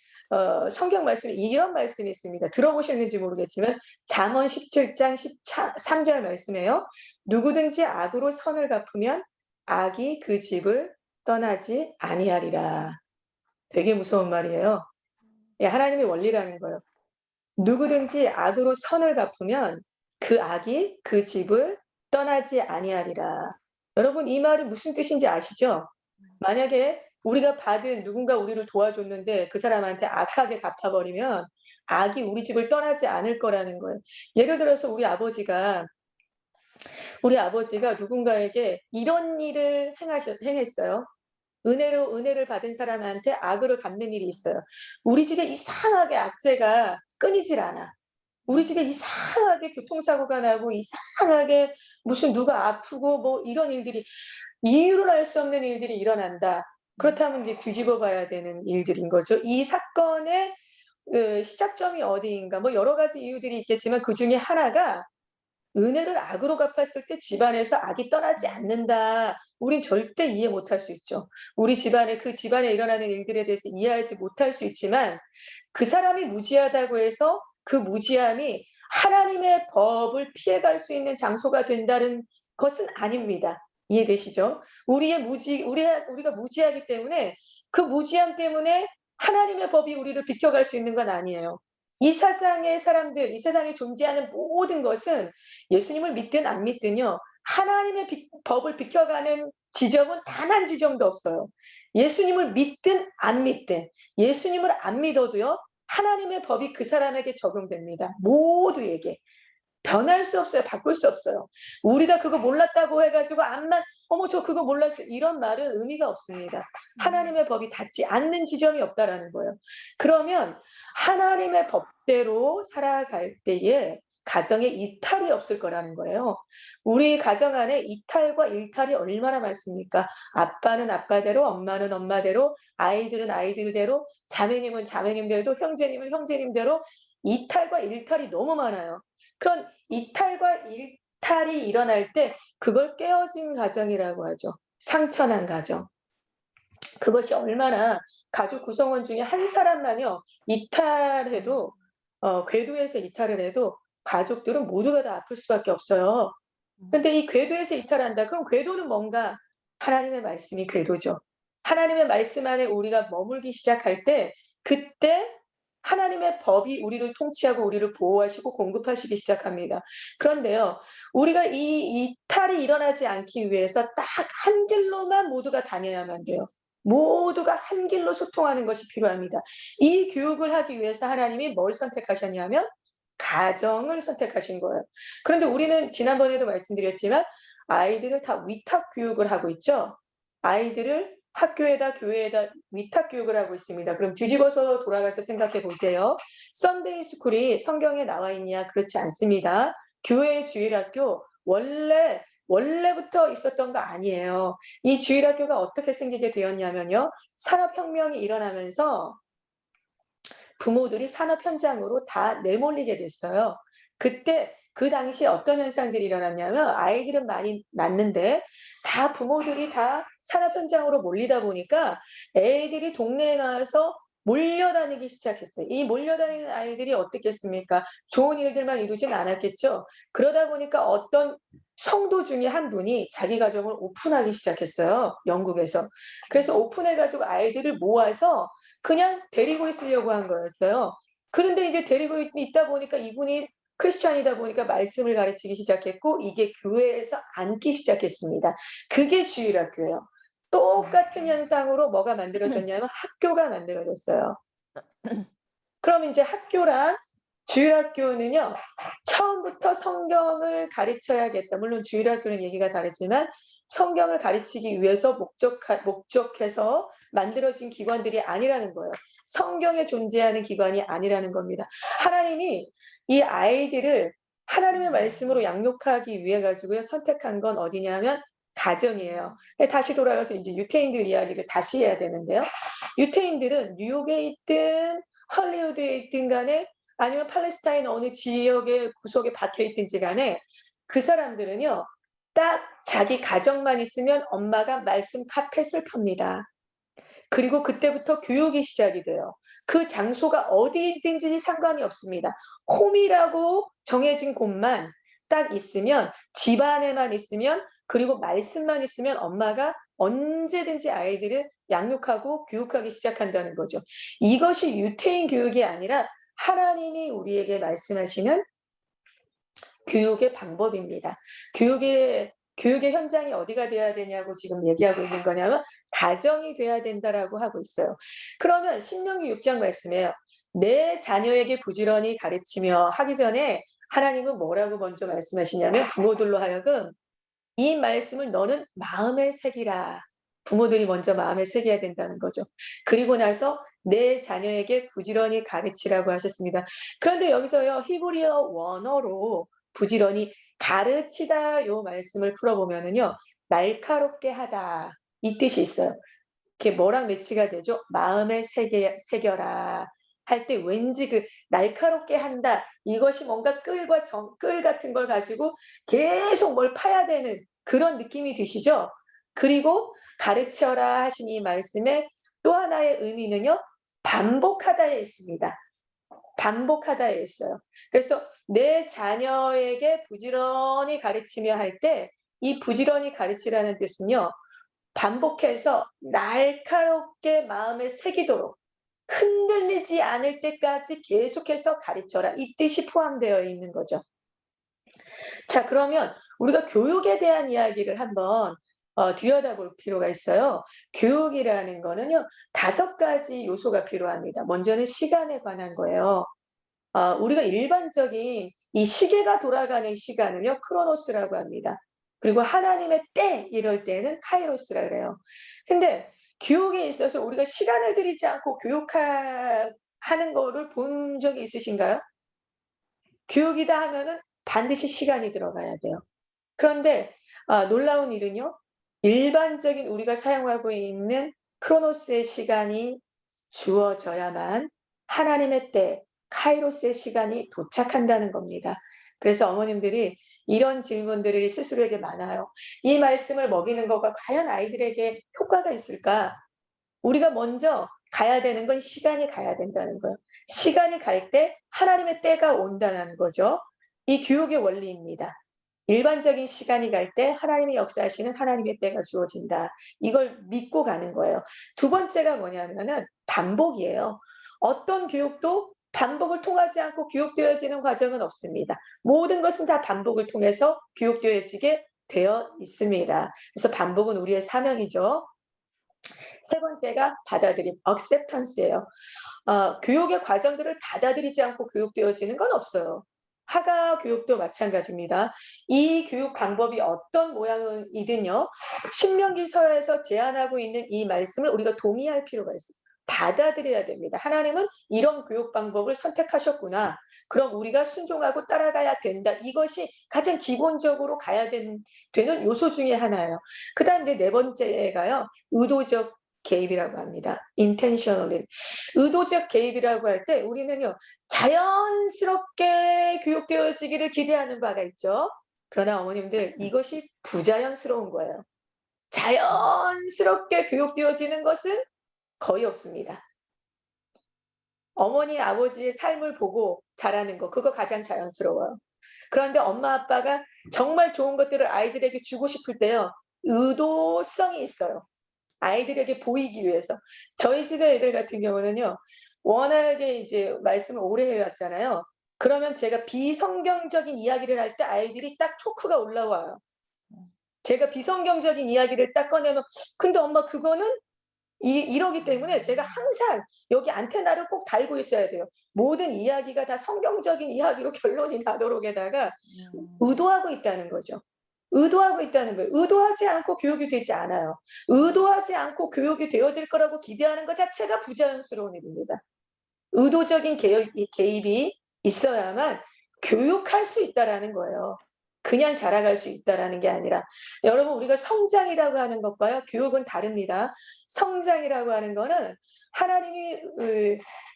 성경 말씀에 이런 말씀이 있습니다. 들어보셨는지 모르겠지만 잠언 17장 13절 말씀에요. 누구든지 악으로 선을 갚으면 악이 그 집을 떠나지 아니하리라. 되게 무서운 말이에요. 하나님의 원리라는 거예요. 누구든지 악으로 선을 갚으면 그 악이 그 집을 떠나지 아니하리라. 여러분 이 말이 무슨 뜻인지 아시죠? 만약에 우리가 누군가 우리를 도와줬는데 그 사람한테 악하게 갚아버리면 악이 우리 집을 떠나지 않을 거라는 거예요. 예를 들어서 우리 아버지가 누군가에게 이런 일을 행했어요. 은혜를 받은 사람한테 악으로 갚는 일이 있어요. 우리 집에 이상하게 악재가 끊이질 않아. 우리 집에 이상하게 교통사고가 나고 이상하게 무슨 누가 아프고 뭐 이런 일들이 이유를 알 수 없는 일들이 일어난다. 그렇다면 이제 뒤집어 봐야 되는 일들인 거죠. 이 사건의 시작점이 어디인가 뭐 여러 가지 이유들이 있겠지만 그중에 하나가 은혜를 악으로 갚았을 때 집안에서 악이 떠나지 않는다. 우린 절대 이해 못할 수 있죠. 그 집안에 일어나는 일들에 대해서 이해하지 못할 수 있지만 그 사람이 무지하다고 해서 그 무지함이 하나님의 법을 피해갈 수 있는 장소가 된다는 것은 아닙니다. 이해되시죠? 우리가 무지하기 때문에 그 무지함 때문에 하나님의 법이 우리를 비켜갈 수 있는 건 아니에요. 이 세상에 존재하는 모든 것은 예수님을 믿든 안 믿든요. 하나님의 법을 비켜가는 지점은 단 한 지점도 없어요. 예수님을 믿든 안 믿든 예수님을 안 믿어도요. 하나님의 법이 그 사람에게 적용됩니다. 모두에게. 변할 수 없어요. 바꿀 수 없어요. 우리가 그거 몰랐다고 해가지고 어머 저 그거 몰랐어요. 이런 말은 의미가 없습니다. 하나님의 법이 닿지 않는 지점이 없다라는 거예요. 그러면 하나님의 법대로 살아갈 때에 가정에 이탈이 없을 거라는 거예요. 우리 가정 안에 이탈과 일탈이 얼마나 많습니까? 아빠는 아빠대로, 엄마는 엄마대로, 아이들은 아이들대로, 자매님은 자매님대로, 형제님은 형제님대로 이탈과 일탈이 너무 많아요. 그런 이탈과 일탈이 일어날 때 그걸 깨어진 가정이라고 하죠. 상처난 가정. 그것이 얼마나 가족 구성원 중에 한 사람만요. 이탈해도 궤도에서 이탈을 해도 가족들은 모두가 다 아플 수밖에 없어요. 근데 이 궤도에서 이탈한다. 그럼 궤도는 뭔가? 하나님의 말씀이 궤도죠. 하나님의 말씀 안에 우리가 머물기 시작할 때 그때 하나님의 법이 우리를 통치하고 우리를 보호하시고 공급하시기 시작합니다. 그런데요, 우리가 이 이탈이 일어나지 않기 위해서 딱 한 길로만 모두가 다녀야만 돼요. 모두가 한 길로 소통하는 것이 필요합니다. 이 교육을 하기 위해서 하나님이 뭘 선택하셨냐면 가정을 선택하신 거예요. 그런데 우리는 지난번에도 말씀드렸지만 아이들을 다 위탁 교육을 하고 있죠. 아이들을 학교에다 교회에다 위탁 교육을 하고 있습니다. 그럼 뒤집어서 돌아가서 생각해 볼 때요. 썬데이 스쿨이 성경에 나와 있냐? 그렇지 않습니다. 교회 주일학교 원래부터 있었던 거 아니에요. 이 주일학교가 어떻게 생기게 되었냐면요. 산업혁명이 일어나면서 부모들이 산업 현장으로 다 내몰리게 됐어요. 그때 그 당시에 어떤 현상들이 일어났냐면 아이들은 많이 낳는데 다 부모들이 다 산업 현장으로 몰리다 보니까 애들이 동네에 나와서 몰려다니기 시작했어요. 이 몰려다니는 아이들이 어떻겠습니까? 좋은 일들만 이루진 않았겠죠. 그러다 보니까 어떤 성도 중에 한 분이 자기 가정을 오픈하기 시작했어요. 영국에서. 그래서 오픈해가지고 아이들을 모아서 그냥 데리고 있으려고 한 거였어요. 그런데 이제 데리고 있다 보니까 이분이 크리스찬이다 보니까 말씀을 가르치기 시작했고 이게 교회에서 앉기 시작했습니다. 그게 주일학교예요. 똑같은 현상으로 뭐가 만들어졌냐면 학교가 만들어졌어요. 그럼 이제 학교랑 주일학교는요. 처음부터 성경을 가르쳐야겠다. 물론 주일학교는 얘기가 다르지만 성경을 가르치기 위해서 목적해서 만들어진 기관들이 아니라는 거예요. 성경에 존재하는 기관이 아니라는 겁니다. 하나님이 이 아이들을 하나님의 말씀으로 양육하기 위해 가지고요. 선택한 건 어디냐면 가정이에요. 다시 돌아가서 이제 유태인들 이야기를 다시 해야 되는데요. 유태인들은 뉴욕에 있든 할리우드에 있든 간에 아니면 팔레스타인 어느 지역의 구석에 박혀 있든지 간에 그 사람들은요. 딱 자기 가정만 있으면 엄마가 말씀 카펫을 펴니다. 그리고 그때부터 교육이 시작이 돼요. 그 장소가 어디든지 상관이 없습니다. 홈이라고 정해진 곳만 딱 있으면 집 안에만 있으면 그리고 말씀만 있으면 엄마가 언제든지 아이들을 양육하고 교육하기 시작한다는 거죠. 이것이 유태인 교육이 아니라 하나님이 우리에게 말씀하시는 교육의 방법입니다. 교육의 현장이 어디가 돼야 되냐고 지금 얘기하고 있는 거냐면 가정이 돼야 된다라고 하고 있어요. 그러면 신명기 6장 말씀에요. 내 자녀에게 부지런히 가르치며 하기 전에 하나님은 뭐라고 먼저 말씀하시냐면 부모들로 하여금 이 말씀을 너는 마음에 새기라. 부모들이 먼저 마음에 새겨야 된다는 거죠. 그리고 나서 내 자녀에게 부지런히 가르치라고 하셨습니다. 그런데 여기서요 히브리어 원어로 부지런히 가르치다 요 말씀을 풀어보면은요 날카롭게 하다 이 뜻이 있어요. 이게 뭐랑 매치가 되죠? 마음에 새겨라 할 때 왠지 그 날카롭게 한다 이것이 뭔가 끌 같은 걸 가지고 계속 뭘 파야 되는 그런 느낌이 드시죠? 그리고 가르쳐라 하신 이 말씀에 또 하나의 의미는요 반복하다에 있습니다. 반복하다에 있어요. 그래서 내 자녀에게 부지런히 가르치며 할 때 이 부지런히 가르치라는 뜻은요. 반복해서 날카롭게 마음에 새기도록 흔들리지 않을 때까지 계속해서 가르쳐라. 이 뜻이 포함되어 있는 거죠. 자, 그러면 우리가 교육에 대한 이야기를 한번 들여다볼 필요가 있어요. 교육이라는 거는요. 5가지 요소가 필요합니다. 먼저는 시간에 관한 거예요. 우리가 일반적인 이 시계가 돌아가는 시간은요. 크로노스라고 합니다. 그리고 하나님의 때 이럴 때는 카이로스라 그래요. 근데 교육에 있어서 우리가 시간을 들이지 않고 교육하는 거를 본 적이 있으신가요? 교육이다 하면은 반드시 시간이 들어가야 돼요. 그런데 놀라운 일은요. 일반적인 우리가 사용하고 있는 크로노스의 시간이 주어져야만 하나님의 때 카이로스의 시간이 도착한다는 겁니다. 그래서 어머님들이 이런 질문들이 스스로에게 많아요. 이 말씀을 먹이는 거가 과연 아이들에게 효과가 있을까? 우리가 먼저 가야 되는 건 시간이 가야 된다는 거예요. 시간이 갈 때 하나님의 때가 온다는 거죠. 이 교육의 원리입니다. 일반적인 시간이 갈 때 하나님이 역사하시는 하나님의 때가 주어진다. 이걸 믿고 가는 거예요. 두 번째가 뭐냐면은 반복이에요. 어떤 교육도 반복을 통하지 않고 교육되어지는 과정은 없습니다. 모든 것은 다 반복을 통해서 교육되어지게 되어 있습니다. 그래서 반복은 우리의 사명이죠. 세 번째가 받아들임, acceptance예요. 교육의 과정들을 받아들이지 않고 교육되어지는 건 없어요. 학아 교육도 마찬가지입니다. 이 교육 방법이 어떤 모양이든요. 신명기서에서 제안하고 있는 이 말씀을 우리가 동의할 필요가 있습니다. 받아들여야 됩니다. 하나님은 이런 교육 방법을 선택하셨구나. 그럼 우리가 순종하고 따라가야 된다. 이것이 가장 기본적으로 가야 되는 요소 중에 하나예요. 그 다음 이제 네 번째가요. 의도적 개입이라고 합니다. intentionally. 의도적 개입이라고 할 때 우리는요. 자연스럽게 교육되어지기를 기대하는 바가 있죠. 그러나 어머님들 이것이 부자연스러운 거예요. 자연스럽게 교육되어지는 것은 거의 없습니다. 어머니 아버지의 삶을 보고 자라는 거 그거 가장 자연스러워요. 그런데 엄마 아빠가 정말 좋은 것들을 아이들에게 주고 싶을 때요. 의도성이 있어요. 아이들에게 보이기 위해서. 저희 집의 애들 같은 경우는요. 워낙에 이제 말씀을 오래 해왔잖아요. 그러면 제가 비성경적인 이야기를 할 때 아이들이 딱 초크가 올라와요. 제가 비성경적인 이야기를 딱 꺼내면 근데 엄마 그거는 이러기 때문에 제가 항상 여기 안테나를 꼭 달고 있어야 돼요. 모든 이야기가 다 성경적인 이야기로 결론이 나도록에다가 의도하고 있다는 거죠. 의도하고 있다는 거예요. 의도하지 않고 교육이 되지 않아요. 의도하지 않고 교육이 되어질 거라고 기대하는 것 자체가 부자연스러운 일입니다. 의도적인 개입이 있어야만 교육할 수 있다라는 거예요. 그냥 자라갈 수 있다라는 게 아니라 여러분 우리가 성장이라고 하는 것과요 교육은 다릅니다. 성장이라고 하는 거는 하나님이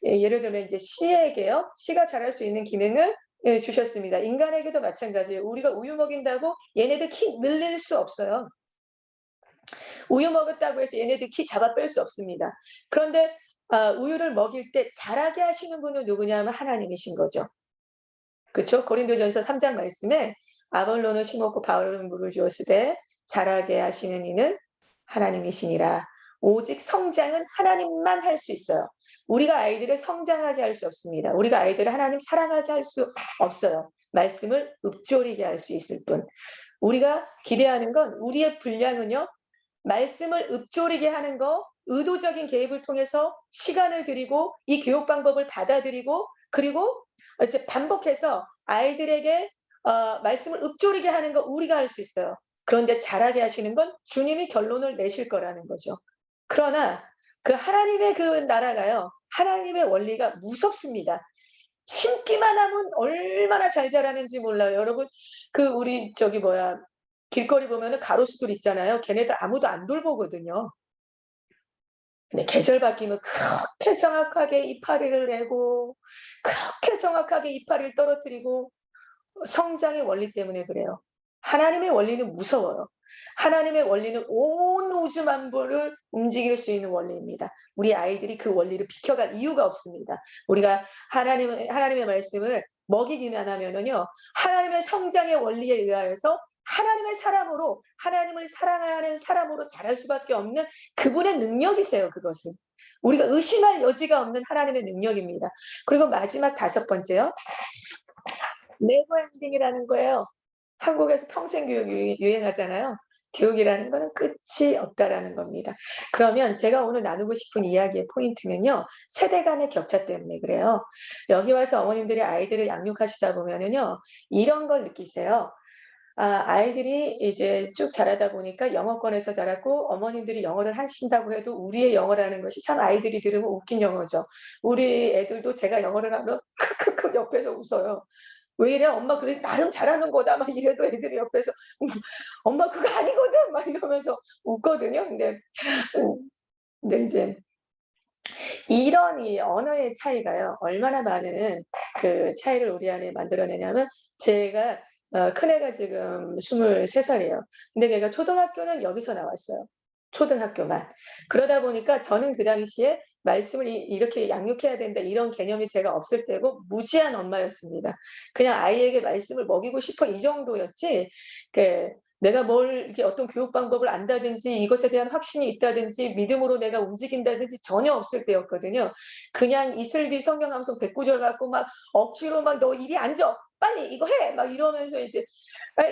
예를 들면 이제 씨에게요 씨가 자랄 수 있는 기능을 주셨습니다. 인간에게도 마찬가지예요. 우리가 우유 먹인다고 얘네들 키 늘릴 수 없어요. 우유 먹었다고 해서 얘네들 키 잡아 뺄 수 없습니다. 그런데 우유를 먹일 때 자라게 하시는 분은 누구냐면 하나님이신 거죠. 그렇죠? 고린도전서 3장 말씀에 아볼로는 심었고 바울은 물을 주었으되 자라게 하시는 이는 하나님이시니라. 오직 성장은 하나님만 할 수 있어요. 우리가 아이들을 성장하게 할 수 없습니다. 우리가 아이들을 하나님 사랑하게 할 수 없어요. 말씀을 읊조리게 할 수 있을 뿐. 우리가 기대하는 건 우리의 분량은요. 말씀을 읊조리게 하는 거 의도적인 개입을 통해서 시간을 들이고 이 교육 방법을 받아들이고 그리고 이제 반복해서 아이들에게 말씀을 읊조리게 하는 거 우리가 할 수 있어요. 그런데 잘하게 하시는 건 주님이 결론을 내실 거라는 거죠. 그러나 그 하나님의 그 나라가요. 하나님의 원리가 무섭습니다. 심기만 하면 얼마나 잘 자라는지 몰라요. 여러분 그 우리 저기 뭐야 길거리 보면은 가로수들 있잖아요. 걔네들 아무도 안 돌보거든요. 근데 계절 바뀌면 그렇게 정확하게 이파리를 내고 그렇게 정확하게 이파리를 떨어뜨리고 성장의 원리 때문에 그래요. 하나님의 원리는 무서워요. 하나님의 원리는 온 우주 만물을 움직일 수 있는 원리입니다. 우리 아이들이 그 원리를 비켜갈 이유가 없습니다. 우리가 하나님의 말씀을 먹이기만 하면은요, 하나님의 성장의 원리에 의하여서 하나님의 사람으로, 하나님을 사랑하는 사람으로 자랄 수밖에 없는 그분의 능력이세요, 그것은. 우리가 의심할 여지가 없는 하나님의 능력입니다. 그리고 마지막 다섯 번째요. 네버엔딩이라는 거예요. 한국에서 평생 교육이 유행하잖아요. 교육이라는 거는 끝이 없다라는 겁니다. 그러면 제가 오늘 나누고 싶은 이야기의 포인트는요. 세대 간의 격차 때문에 그래요. 여기 와서 어머님들이 아이들을 양육하시다 보면은요. 이런 걸 느끼세요. 아이들이 이제 쭉 자라다 보니까 영어권에서 자랐고 어머님들이 영어를 하신다고 해도 우리의 영어라는 것이 참 아이들이 들으면 웃긴 영어죠. 우리 애들도 제가 영어를 하면 크크크 옆에서 웃어요. 왜 이래? 엄마 그래 나름 잘하는 거다 막 이래도 애들이 옆에서 엄마 그거 아니거든 막 이러면서 웃거든요. 근데 이제 이런 이 언어의 차이가요 얼마나 많은 그 차이를 우리 안에 만들어내냐면 제가 큰애가 지금 23살이에요. 근데 걔가 초등학교는 여기서 나왔어요. 초등학교만. 그러다 보니까 저는 그 당시에 말씀을 이렇게 양육해야 된다 이런 개념이 제가 없을 때고 무지한 엄마였습니다. 그냥 아이에게 말씀을 먹이고 싶어 이 정도였지 내가 뭘 이렇게 어떤 교육 방법을 안다든지 이것에 대한 확신이 있다든지 믿음으로 내가 움직인다든지 전혀 없을 때였거든요. 그냥 이슬비 성경 암송 109절 갖고 막 억지로 막 너 이리 앉아 빨리 이거 해 막 이러면서 이제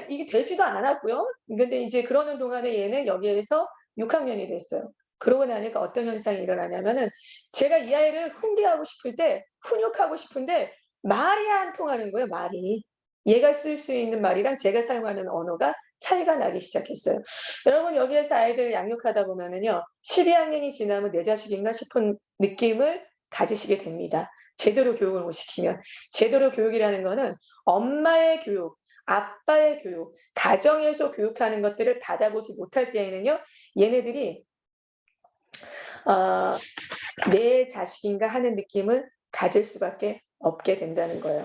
이게 되지도 않았고요. 근데 이제 그러는 동안에 얘는 여기에서 6학년이 됐어요. 그러고 나니까 어떤 현상이 일어나냐면은 제가 이 아이를 훈계하고 싶을 때 훈육하고 싶은데 말이 안 통하는 거예요. 말이. 얘가 쓸 수 있는 말이랑 제가 사용하는 언어가 차이가 나기 시작했어요. 여러분 여기에서 아이들을 양육하다 보면은요. 12학년이 지나면 내 자식인가 싶은 느낌을 가지시게 됩니다. 제대로 교육을 못 시키면. 제대로 교육이라는 거는 엄마의 교육, 아빠의 교육, 가정에서 교육하는 것들을 받아보지 못할 때에는요. 얘네들이 내 자식인가 하는 느낌을 가질 수밖에 없게 된다는 거예요.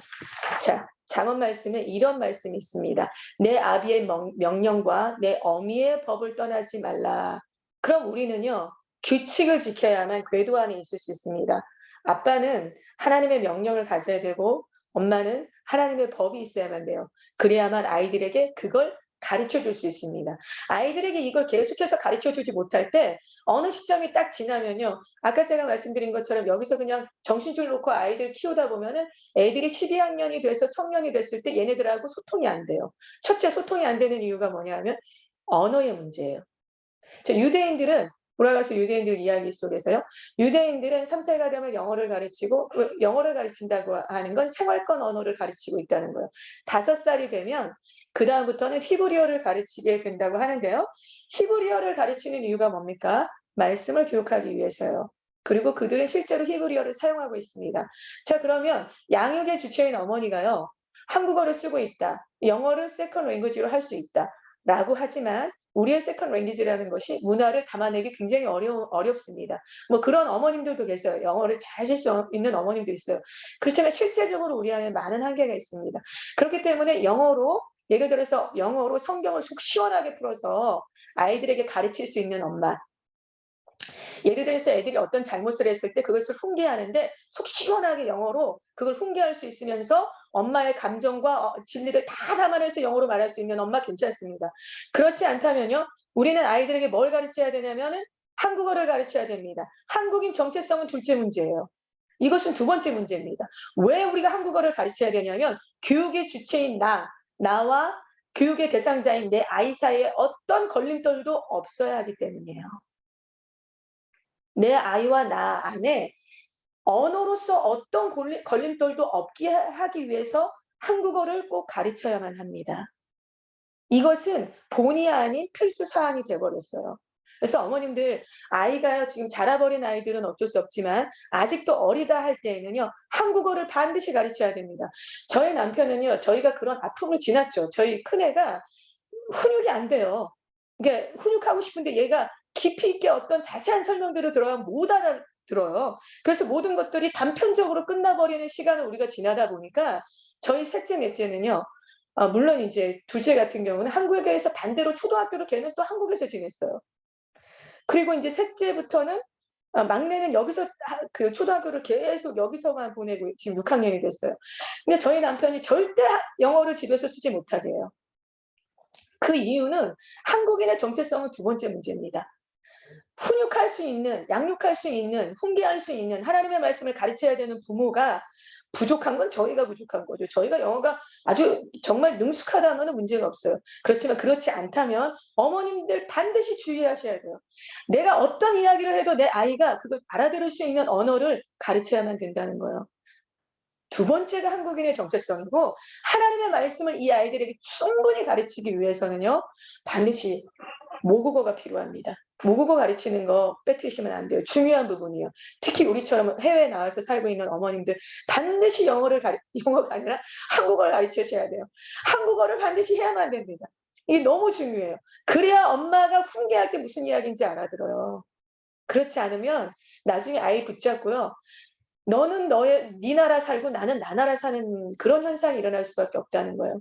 자, 잠언 말씀에 이런 말씀이 있습니다. 내 아비의 명령과 내 어미의 법을 떠나지 말라. 그럼 우리는요. 규칙을 지켜야만 궤도 안에 있을 수 있습니다. 아빠는 하나님의 명령을 가져야 되고 엄마는 하나님의 법이 있어야만 돼요. 그래야만 아이들에게 그걸 가르쳐 줄 수 있습니다. 아이들에게 이걸 계속해서 가르쳐 주지 못할 때 어느 시점이 딱 지나면요. 아까 제가 말씀드린 것처럼 여기서 그냥 정신줄 놓고 아이들 키우다 보면은 애들이 12학년이 돼서 청년이 됐을 때 얘네들하고 소통이 안 돼요. 첫째 소통이 안 되는 이유가 뭐냐 하면 언어의 문제예요. 유대인들은 돌아가서 유대인들 이야기 속에서요. 유대인들은 3세가 되면 영어를 가르치고 영어를 가르친다고 하는 건 생활권 언어를 가르치고 있다는 거예요. 5살이 되면 그 다음부터는 히브리어를 가르치게 된다고 하는데요. 히브리어를 가르치는 이유가 뭡니까? 말씀을 교육하기 위해서요. 그리고 그들은 실제로 히브리어를 사용하고 있습니다. 자, 그러면 양육의 주체인 어머니가요. 한국어를 쓰고 있다. 영어를 세컨 랭귀지로 할 수 있다. 라고 하지만 우리의 세컨 랭귀지라는 것이 문화를 담아내기 굉장히 어렵습니다. 뭐 그런 어머님들도 계세요. 영어를 잘 하실 수 있는 어머님도 있어요. 그렇지만 실제적으로 우리 안에 많은 한계가 있습니다. 그렇기 때문에 영어로 예를 들어서 영어로 성경을 속 시원하게 풀어서 아이들에게 가르칠 수 있는 엄마. 예를 들어서 애들이 어떤 잘못을 했을 때 그것을 훈계하는데 속 시원하게 영어로 그걸 훈계할 수 있으면서 엄마의 감정과 진리를 다 담아내서 영어로 말할 수 있는 엄마 괜찮습니다. 그렇지 않다면요. 우리는 아이들에게 뭘 가르쳐야 되냐면은 한국어를 가르쳐야 됩니다. 한국인 정체성은 둘째 문제예요. 이것은 두 번째 문제입니다. 왜 우리가 한국어를 가르쳐야 되냐면 교육의 주체인 나와 교육의 대상자인 내 아이 사이에 어떤 걸림돌도 없어야 하기 때문이에요. 내 아이와 나 안에 언어로서 어떤 걸림돌도 없게 하기 위해서 한국어를 꼭 가르쳐야만 합니다. 이것은 본의 아닌 필수 사항이 돼버렸어요. 그래서 어머님들 아이가요 지금 자라버린 아이들은 어쩔 수 없지만 아직도 어리다 할 때에는요 한국어를 반드시 가르쳐야 됩니다. 저희 남편은요 저희가 그런 아픔을 지났죠. 저희 큰애가 훈육이 안 돼요. 그러니까 훈육하고 싶은데 얘가 깊이 있게 어떤 자세한 설명대로 들어가면 못 알아들어요. 그래서 모든 것들이 단편적으로 끝나버리는 시간을 우리가 지나다 보니까 저희 셋째 넷째는요. 물론 이제 둘째 같은 경우는 한국에서 반대로 초등학교를 걔는 또 한국에서 지냈어요. 그리고 이제 셋째부터는 막내는 여기서 그 초등학교를 계속 여기서만 보내고 지금 6학년이 됐어요. 근데 저희 남편이 절대 영어를 집에서 쓰지 못하게 해요. 그 이유는 한국인의 정체성은 두 번째 문제입니다. 훈육할 수 있는, 양육할 수 있는, 훈계할 수 있는 하나님의 말씀을 가르쳐야 되는 부모가 부족한 건 저희가 부족한 거죠. 저희가 영어가 아주 정말 능숙하다면 문제가 없어요. 그렇지만 그렇지 않다면 어머님들 반드시 주의하셔야 돼요. 내가 어떤 이야기를 해도 내 아이가 그걸 알아들을 수 있는 언어를 가르쳐야만 된다는 거예요. 두 번째가 한국인의 정체성이고 하나님의 말씀을 이 아이들에게 충분히 가르치기 위해서는요. 반드시 모국어가 필요합니다. 모국어 가르치는 거 빼뜨리시면 안 돼요. 중요한 부분이에요. 특히 우리처럼 해외에 나와서 살고 있는 어머님들 반드시 영어가 아니라 한국어를 가르치셔야 돼요. 한국어를 반드시 해야만 됩니다. 이게 너무 중요해요. 그래야 엄마가 훈계할 때 무슨 이야기인지 알아들어요. 그렇지 않으면 나중에 아이 붙잡고요. 너는 네 나라 살고 나는 나 나라 사는 그런 현상이 일어날 수밖에 없다는 거예요.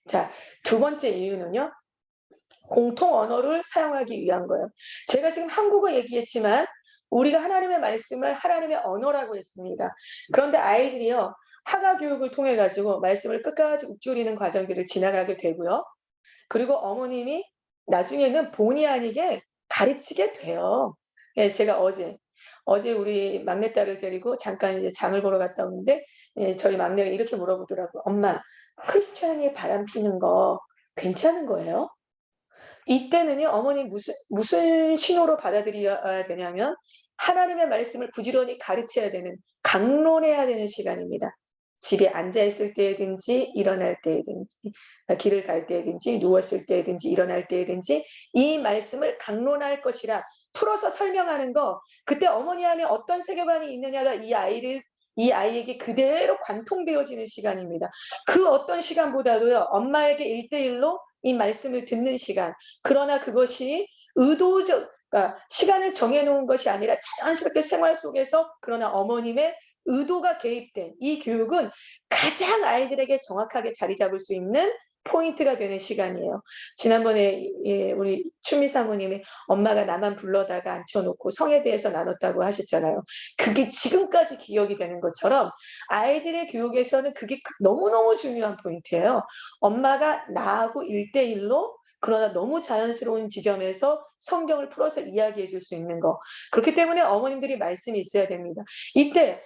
자, 두 번째 이유는요. 공통 언어를 사용하기 위한 거예요. 제가 지금 한국어 얘기했지만 우리가 하나님의 말씀을 하나님의 언어라고 했습니다. 그런데 아이들이요, 학아 교육을 통해 가지고 말씀을 끝까지 읊조리는 과정들을 지나가게 되고요. 그리고 어머님이 나중에는 본의 아니게 가르치게 돼요. 예, 제가 어제 우리 막내딸을 데리고 잠깐 이제 장을 보러 갔다 오는데, 예, 저희 막내가 이렇게 물어보더라고요. 엄마, 크리스찬이 바람 피는 거 괜찮은 거예요? 이때는요, 어머니 무슨 신호로 받아들여야 되냐면, 하나님의 말씀을 부지런히 가르쳐야 되는, 강론해야 되는 시간입니다. 집에 앉아있을 때든지, 일어날 때든지, 길을 갈 때든지, 누웠을 때든지, 일어날 때든지, 이 말씀을 강론할 것이라 풀어서 설명하는 거, 그때 어머니 안에 어떤 세계관이 있느냐가 이 아이에게 그대로 관통되어지는 시간입니다. 그 어떤 시간보다도요, 엄마에게 1대1로 이 말씀을 듣는 시간. 그러나 그것이 그러니까 시간을 정해놓은 것이 아니라 자연스럽게 생활 속에서, 그러나 어머님의 의도가 개입된 이 교육은 가장 아이들에게 정확하게 자리 잡을 수 있는 포인트가 되는 시간이에요. 지난번에 우리 춘미 사모님이 엄마가 나만 불러다가 앉혀놓고 성에 대해서 나눴다고 하셨잖아요. 그게 지금까지 기억이 되는 것처럼 아이들의 교육에서는 그게 너무너무 중요한 포인트예요. 엄마가 나하고 1대1로, 그러나 너무 자연스러운 지점에서 성경을 풀어서 이야기해 줄 수 있는 거. 그렇기 때문에 어머님들이 말씀이 있어야 됩니다. 이때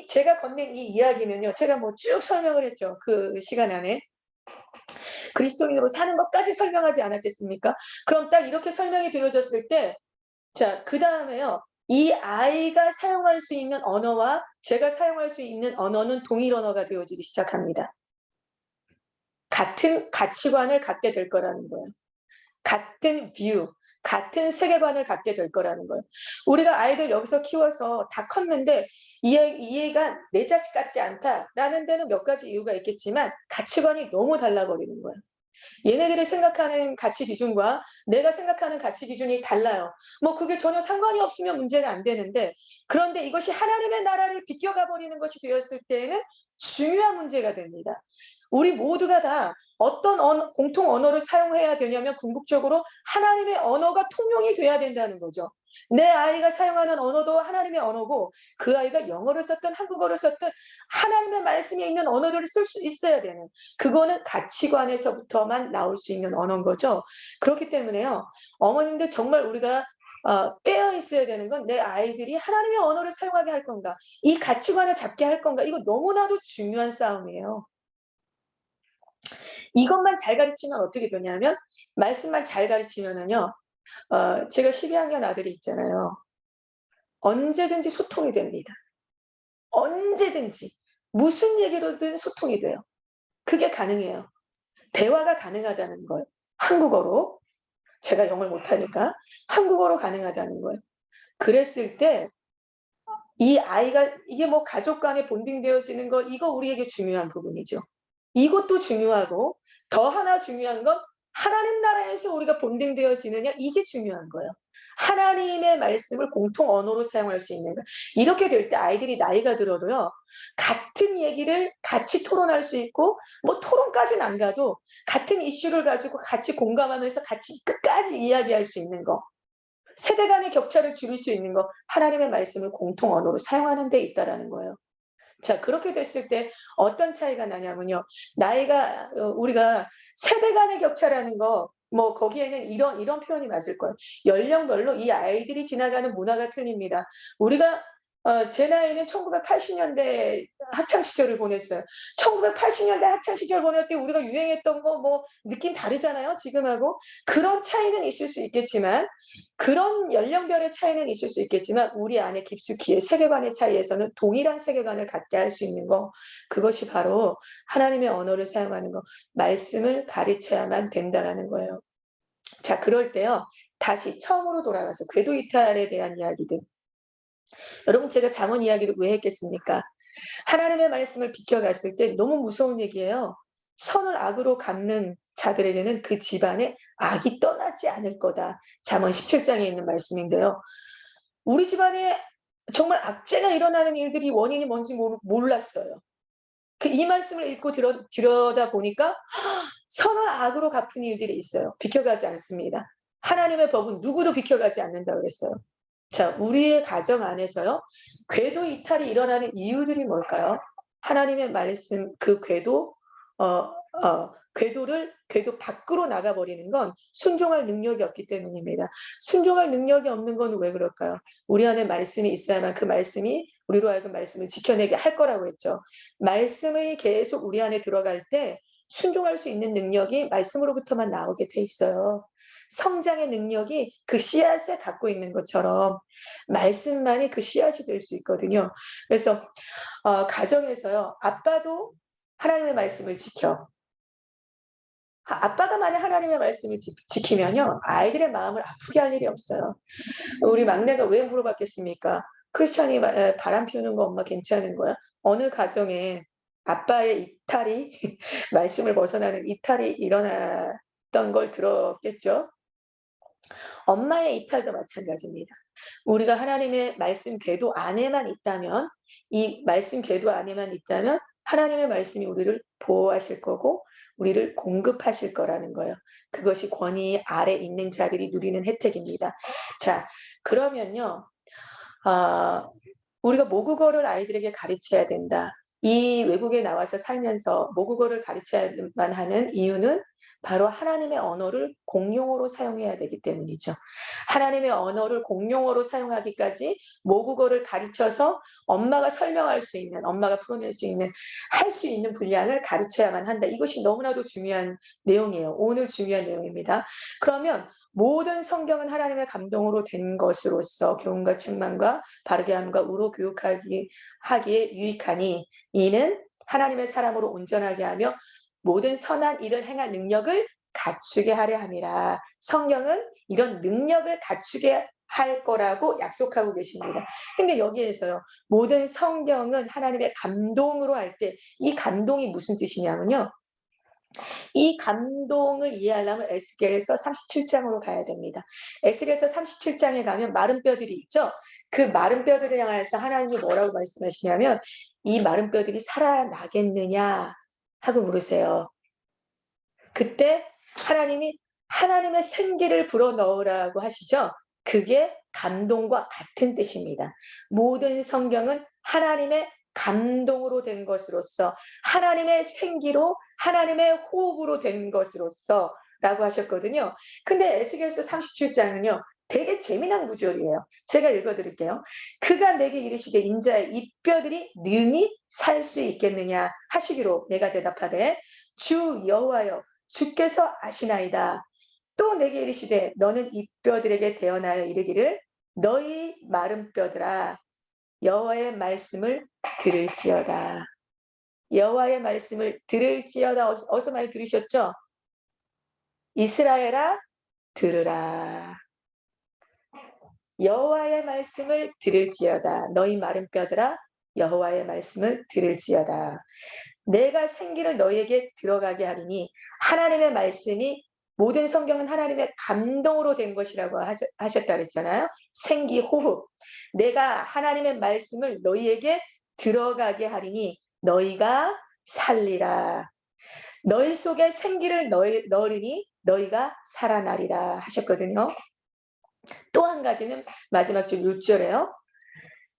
제가 건넨 이 이야기는요, 제가 뭐 쭉 설명을 했죠. 그 시간 안에. 그리스도인으로 사는 것까지 설명하지 않았겠습니까? 그럼 딱 이렇게 설명이 들어졌을 때, 자, 그 다음에요, 이 아이가 사용할 수 있는 언어와 제가 사용할 수 있는 언어는 동일 언어가 되어지기 시작합니다. 같은 가치관을 갖게 될 거라는 거예요. 같은 뷰, 같은 세계관을 갖게 될 거라는 거예요. 우리가 아이들 여기서 키워서 다 컸는데 이 애가 내 자식 같지 않다라는 데는 몇 가지 이유가 있겠지만 가치관이 너무 달라버리는 거예요. 얘네들이 생각하는 가치 기준과 내가 생각하는 가치 기준이 달라요. 뭐 그게 전혀 상관이 없으면 문제는 안 되는데, 그런데 이것이 하나님의 나라를 비껴가 버리는 것이 되었을 때에는 중요한 문제가 됩니다. 우리 모두가 다 어떤 공통 언어를 사용해야 되냐면 궁극적으로 하나님의 언어가 통용이 돼야 된다는 거죠. 내 아이가 사용하는 언어도 하나님의 언어고, 그 아이가 영어를 썼든 한국어를 썼든 하나님의 말씀에 있는 언어를 쓸 수 있어야 되는, 그거는 가치관에서부터만 나올 수 있는 언어인 거죠. 그렇기 때문에요, 어머님들 정말 우리가 깨어 있어야 되는 건, 내 아이들이 하나님의 언어를 사용하게 할 건가, 이 가치관을 잡게 할 건가, 이거 너무나도 중요한 싸움이에요. 이것만 잘 가르치면 어떻게 되냐면, 말씀만 잘 가르치면은요, 제가 12학년 아들이 있잖아요. 언제든지 소통이 됩니다. 언제든지 무슨 얘기로든 소통이 돼요. 그게 가능해요. 대화가 가능하다는 거예요. 한국어로. 제가 영어를 못하니까 한국어로 가능하다는 거예요. 그랬을 때 이 아이가, 이게 뭐 가족 간에 본딩되어지는 거, 이거 우리에게 중요한 부분이죠. 이것도 중요하고, 더 하나 중요한 건 하나님 나라에서 우리가 본딩되어지느냐, 이게 중요한 거예요. 하나님의 말씀을 공통 언어로 사용할 수 있는가. 이렇게 될 때 아이들이 나이가 들어도요, 같은 얘기를 같이 토론할 수 있고, 뭐 토론까지는 안 가도 같은 이슈를 가지고 같이 공감하면서 같이 끝까지 이야기할 수 있는 거, 세대 간의 격차를 줄일 수 있는 거, 하나님의 말씀을 공통 언어로 사용하는 데 있다라는 거예요. 자, 그렇게 됐을 때 어떤 차이가 나냐면요, 나이가 우리가 세대 간의 격차라는 거, 뭐 거기에는 이런 표현이 맞을 거예요. 연령별로 이 아이들이 지나가는 문화가 틀립니다. 우리가 제 나이는 1980년대 학창 시절을 보냈어요. 1980년대 학창 시절 보낼 때 우리가 유행했던 거 뭐 느낌 다르잖아요, 지금하고. 그런 차이는 있을 수 있겠지만, 그런 연령별의 차이는 있을 수 있겠지만, 우리 안에 깊숙이 세계관의 차이에서는 동일한 세계관을 갖게 할 수 있는 거, 그것이 바로 하나님의 언어를 사용하는 거, 말씀을 가르쳐야만 된다라는 거예요. 자, 그럴 때요, 다시 처음으로 돌아가서 궤도 이탈에 대한 이야기들. 여러분, 제가 잠언 이야기를 왜 했겠습니까? 하나님의 말씀을 비껴갔을 때 너무 무서운 얘기예요. 선을 악으로 갚는 자들에게는 그 집안에 악이 떠나지 않을 거다. 잠언 17장에 있는 말씀인데요. 우리 집안에 정말 악재가 일어나는 일들이 원인이 뭔지 몰랐어요. 이 말씀을 읽고 들여다 보니까 선을 악으로 갚은 일들이 있어요. 비켜가지 않습니다. 하나님의 법은 누구도 비켜가지 않는다고 그랬어요. 자, 우리의 가정 안에서요, 궤도 이탈이 일어나는 이유들이 뭘까요? 하나님의 말씀, 그 궤도, 궤도 밖으로 나가버리는 건 순종할 능력이 없기 때문입니다. 순종할 능력이 없는 건 왜 그럴까요? 우리 안에 말씀이 있어야만 그 말씀이 우리로 하여금 말씀을 지켜내게 할 거라고 했죠. 말씀이 계속 우리 안에 들어갈 때 순종할 수 있는 능력이 말씀으로부터만 나오게 돼 있어요. 성장의 능력이 그 씨앗에 갖고 있는 것처럼 말씀만이 그 씨앗이 될 수 있거든요. 그래서 가정에서요, 아빠도 하나님의 말씀을 지켜. 아빠가 만약 하나님의 말씀을 지키면요, 아이들의 마음을 아프게 할 일이 없어요. 우리 막내가 왜 물어봤겠습니까? 크리스찬이 바람 피우는 거 엄마 괜찮은 거야? 어느 가정에 아빠의 이탈이 말씀을 벗어나는 이탈이 일어났던 걸 들었겠죠? 엄마의 이탈도 마찬가지입니다. 우리가 하나님의 말씀 궤도 안에만 있다면, 이 말씀 궤도 안에만 있다면 하나님의 말씀이 우리를 보호하실 거고 우리를 공급하실 거라는 거예요. 그것이 권위 아래 있는 자들이 누리는 혜택입니다. 자, 그러면요, 우리가 모국어를 아이들에게 가르쳐야 된다. 이 외국에 나와서 살면서 모국어를 가르쳐야만 하는 이유는 바로 하나님의 언어를 공용어로 사용해야 되기 때문이죠. 하나님의 언어를 공용어로 사용하기까지 모국어를 가르쳐서 엄마가 설명할 수 있는, 엄마가 풀어낼 수 있는, 할 수 있는 분량을 가르쳐야만 한다. 이것이 너무나도 중요한 내용이에요. 오늘 중요한 내용입니다. 그러면 모든 성경은 하나님의 감동으로 된 것으로서 교훈과 책망과 바르게 함과 우로 교육하기에 유익하니 이는 하나님의 사람으로 온전하게 하며 모든 선한 일을 행할 능력을 갖추게 하려 함이라. 성경은 이런 능력을 갖추게 할 거라고 약속하고 계십니다. 근데 여기에서요, 모든 성경은 하나님의 감동으로 할 때 이 감동이 무슨 뜻이냐면요, 이 감동을 이해하려면 에스겔서 37장으로 가야 됩니다. 에스겔서 37장에 가면 마른 뼈들이 있죠. 그 마른 뼈들을 향해서 하나님이 뭐라고 말씀하시냐면 이 마른 뼈들이 살아나겠느냐 하고 물으세요. 그때 하나님이 하나님의 생기를 불어넣으라고 하시죠. 그게 감동과 같은 뜻입니다. 모든 성경은 하나님의 감동으로 된 것으로서, 하나님의 생기로, 하나님의 호흡으로 된 것으로서 라고 하셨거든요. 근데 에스겔서 37장은요, 되게 재미난 구절이에요. 제가 읽어드릴게요. 그가 내게 이르시되 인자의 이 뼈들이 능히 살 수 있겠느냐 하시기로 내가 대답하되 주 여호와여 주께서 아시나이다. 또 내게 이르시되 너는 이 뼈들에게 대언하여 이르기를 너희 마른 뼈들아 여호와의 말씀을 들을지어다. 여호와의 말씀을 들을지어다. 어서 많이 들으셨죠? 이스라엘아 들으라. 여호와의 말씀을 들을지어다. 너희 마른 뼈들아 여호와의 말씀을 들을지어다. 내가 생기를 너희에게 들어가게 하리니. 하나님의 말씀이, 모든 성경은 하나님의 감동으로 된 것이라고 하셨다 그랬잖아요. 생기, 호흡. 내가 하나님의 말씀을 너희에게 들어가게 하리니 너희가 살리라. 너희 속에 생기를 넣으리니 너희가 살아나리라 하셨거든요. 또 한 가지는 마지막 줄 6절에요.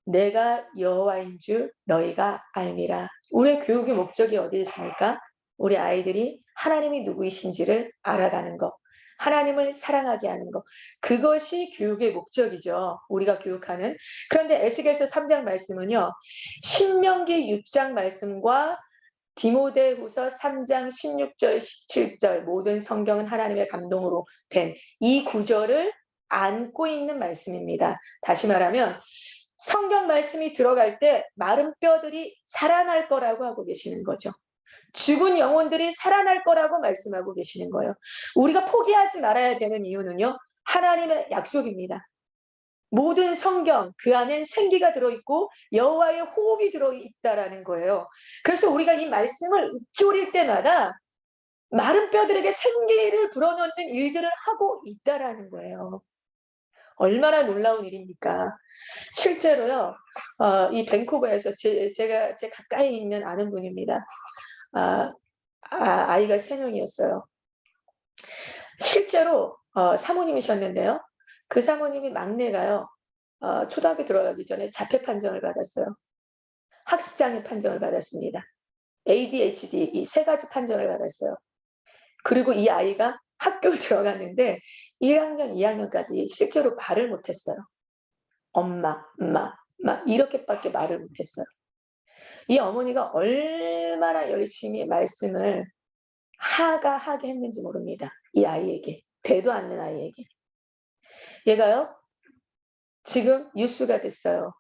내가 여호와인 줄 너희가 알미라. 우리의 교육의 목적이 어디에 있습니까? 우리 아이들이 하나님이 누구이신지를 알아가는 것, 하나님을 사랑하게 하는 것, 그것이 교육의 목적이죠. 우리가 교육하는. 그런데 에스겔서 3장 말씀은요, 신명기 6장 말씀과 디모데후서 3장 16절 17절 모든 성경은 하나님의 감동으로 된 이 구절을 안고 있는 말씀입니다. 다시 말하면 성경 말씀이 들어갈 때 마른 뼈들이 살아날 거라고 하고 계시는 거죠. 죽은 영혼들이 살아날 거라고 말씀하고 계시는 거예요. 우리가 포기하지 말아야 되는 이유는요, 하나님의 약속입니다. 모든 성경 그 안엔 생기가 들어있고 여호와의 호흡이 들어있다라는 거예요. 그래서 우리가 이 말씀을 읊조릴 때마다 마른 뼈들에게 생기를 불어넣는 일들을 하고 있다라는 거예요. 얼마나 놀라운 일입니까? 실제로요, 이 밴쿠버에서 제가 제 가까이 있는 아는 분입니다. 아이가 3명이었어요. 실제로 사모님이셨는데요. 그 사모님이 막내가요, 초등학교 들어가기 전에 자폐 판정을 받았어요. 학습장애 판정을 받았습니다. ADHD 이 3가지 판정을 받았어요. 그리고 이 아이가 학교를 들어갔는데 1학년, 2학년까지 실제로 말을 못했어요. 엄마, 막 이렇게밖에 말을 못했어요. 이 어머니가 얼마나 열심히 말씀을 하게 했는지 모릅니다. 이 아이에게. 되도 않는 아이에게. 얘가요, 지금 뉴스가 됐어요.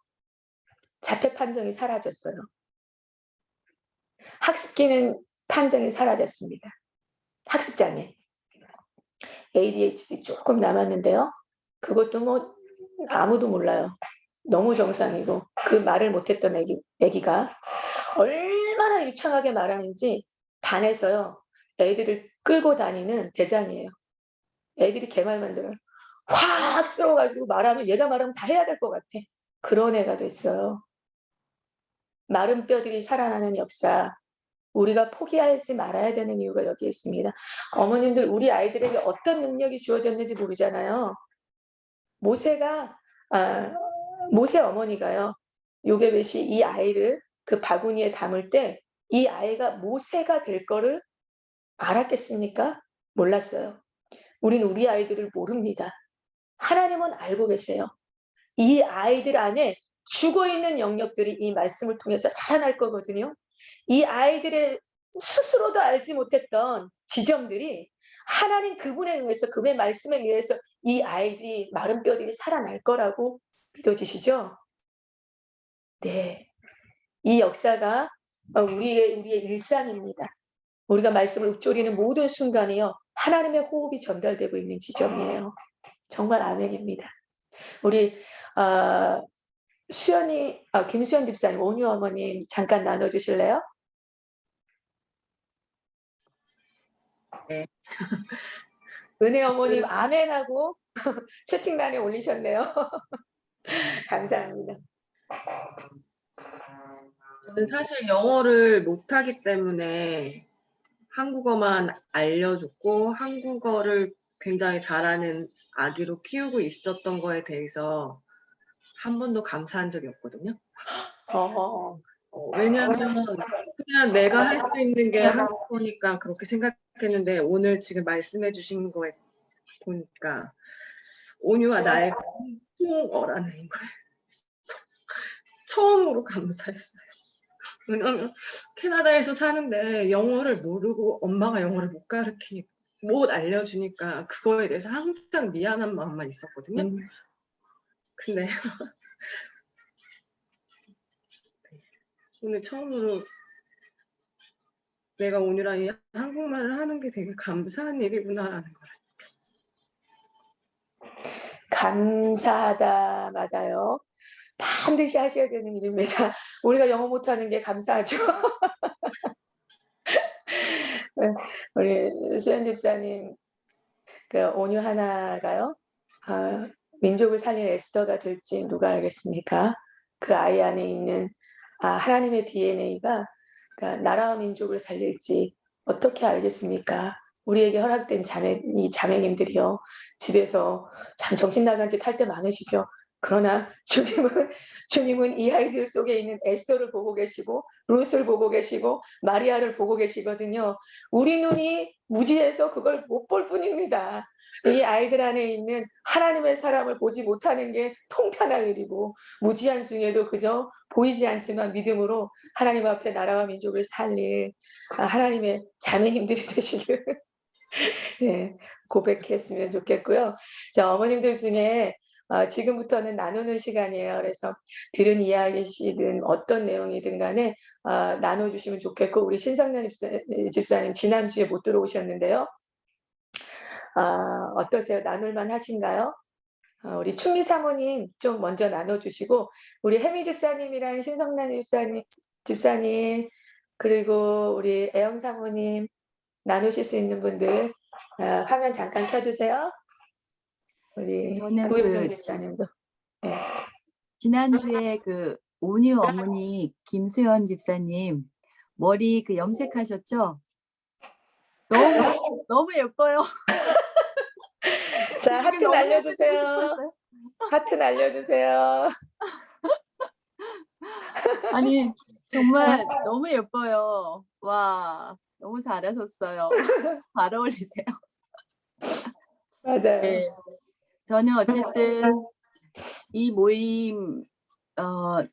자폐 판정이 사라졌어요. 학습 기능 판정이 사라졌습니다. 학습장애. ADHD 조금 남았는데요. 그것도 뭐 아무도 몰라요. 너무 정상이고 그 말을 못했던 애기가 얼마나 유창하게 말하는지 반에서요. 애들을 끌고 다니는 대장이에요. 애들이 개말만 들어요. 확 쓸어가지고 말하면 얘가 말하면 다 해야 될 것 같아. 그런 애가 됐어요. 마른 뼈들이 살아나는 역사. 우리가 포기하지 말아야 되는 이유가 여기에 있습니다. 어머님들 우리 아이들에게 어떤 능력이 주어졌는지 모르잖아요. 모세 어머니가요. 요게벳이 이 아이를 그 바구니에 담을 때 이 아이가 모세가 될 거를 알았겠습니까? 몰랐어요. 우린 우리 아이들을 모릅니다. 하나님은 알고 계세요. 이 아이들 안에 죽어있는 영역들이 이 말씀을 통해서 살아날 거거든요. 이 아이들의 스스로도 알지 못했던 지점들이 하나님 그분에 의해서 그분의 말씀에 의해서 이 아이들이 마른 뼈들이 살아날 거라고 믿어지시죠? 네, 이 역사가 우리의 일상입니다. 우리가 말씀을 읊조리는 모든 순간이요 하나님의 호흡이 전달되고 있는 지점이에요. 정말 아멘입니다. 우리 김수연 집사님, 온유 어머님 잠깐 나눠주실래요? 네. 은혜 어머님 아멘하고 채팅란에 올리셨네요. 감사합니다. 저는 사실 영어를 못하기 때문에 한국어만 알려줬고 한국어를 굉장히 잘하는 아기로 키우고 있었던 거에 대해서 한 번도 감사한 적이 없거든요. 왜냐하면 그냥 내가 할 수 있는 게 한국어니까 그렇게 생각했는데 오늘 지금 말씀해 주신 거에 보니까 온유와 나의 통어라는 걸 처음으로 감사했어요. 왜냐면 캐나다에서 사는데 영어를 모르고 엄마가 영어를 못 알려주니까 그거에 대해서 항상 미안한 마음만 있었거든요. 근데 오늘 처음으로 내가 온유랑 이 한국말을 하는 게 되게 감사한 일이구나라는 걸. 감사하다 맞아요. 반드시 하셔야 되는 일입니다. 우리가 영어 못하는 게 감사하죠. 우리 수연 집사님 그 온유 하나가요. 민족을 살린 에스더가 될지 누가 알겠습니까? 그 아이 안에 있는 하나님의 DNA가 그러니까 나라와 민족을 살릴지 어떻게 알겠습니까? 우리에게 허락된 자매님들이요. 집에서 참 정신 나간 짓 할 때 많으시죠. 그러나 주님은 이 아이들 속에 있는 에스더를 보고 계시고 룻을 보고 계시고 마리아를 보고 계시거든요. 우리 눈이 무지해서 그걸 못 볼 뿐입니다. 이 아이들 안에 있는 하나님의 사람을 보지 못하는 게 통탄할 일이고 무지한 중에도 그저 보이지 않지만 믿음으로 하나님 앞에 나라와 민족을 살릴 하나님의 자매님들이 되시길 네, 고백했으면 좋겠고요. 자, 어머님들 중에 지금부터는 나누는 시간이에요. 그래서 들은 이야기시든 어떤 내용이든 간에 나눠주시면 좋겠고 우리 신성년 집사님 지난주에 못 들어오셨는데요. 어떠세요? 나눌만 하신가요? 우리 충미 사모님 좀 먼저 나눠주시고 우리 혜미 집사님이랑 신성란 집사님 그리고 우리 애영 사모님 나누실 수 있는 분들 화면 잠깐 켜주세요. 우리 저는 구혜정 그 집사님도. 네. 지난주에 그 온유 어머니 김수연 집사님 머리 그 염색하셨죠? 너무 예뻐요. 자, 하트 너무 해드리고 날려주세요. 싶었어요. 하트 날려주세요. 아니 정말 너무 예뻐요. 와 너무 잘하셨어요. 잘 어울리세요. 맞아요. 네, 저는 어쨌든 이 모임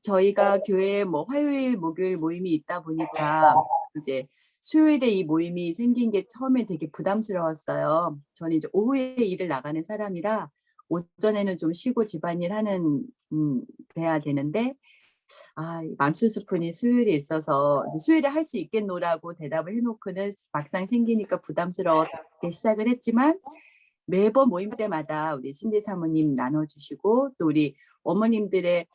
저희가 교회에 뭐 화요일, 목요일 모임이 있다 보니까 이제 수요일에 이 모임이 생긴 게 처음에 되게 부담스러웠어요. 저는 이제 오후에 일을 나가는 사람이라 오전에는 좀 쉬고 집안일 하는 돼야 되는데 맘수스푼이 수요일에 있어서 이제 수요일에 할 수 있겠노라고 대답을 해놓고는 막상 생기니까 부담스럽게 시작을 했지만 매번 모임 때마다 우리 신지 사모님 나눠주시고 또 우리 어머님들의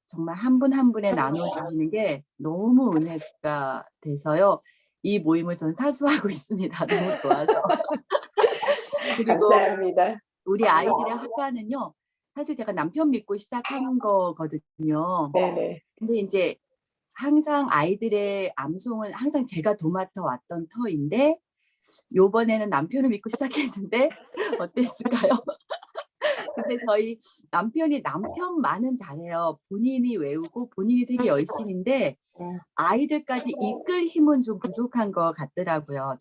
정말 한 분 한 분에 나눠주시는 게 너무 은혜가 돼서요. 이 모임을 전 사수하고 있습니다. 너무 좋아서. 그리고 감사합니다. 우리 아이들의 학과는요. 사실 제가 남편 믿고 시작한 거거든요. 네네. 근데 이제 항상 아이들의 암송은 항상 제가 도맡아 왔던 터인데 요번에는 남편을 믿고 시작했는데 어땠을까요? 근데 저희 남편이 남편만은 잘해요. 본인이 외우고 본인이 되게 열심인데 아이들까지 이끌 힘은 좀 부족한 것 같더라고요.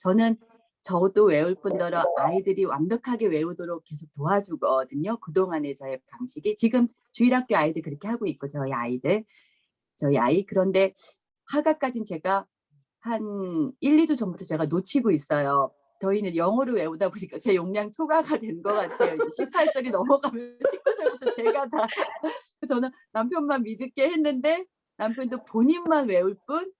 저도 외울 뿐더러 아이들이 완벽하게 외우도록 계속 도와주거든요. 그동안의 저의 방식이. 지금 주일학교 아이들 그렇게 하고 있고 저희 아이. 그런데 하가까지는 제가 한 1, 2주 전부터 제가 놓치고 있어요. 저희는 영어를 외우다 보니까 제 용량 초과가 된 것 같아요. 18절이 넘어가면 19절부터 제가 다 저는 남편만 믿을게 했는데 남편도 본인만 외울 뿐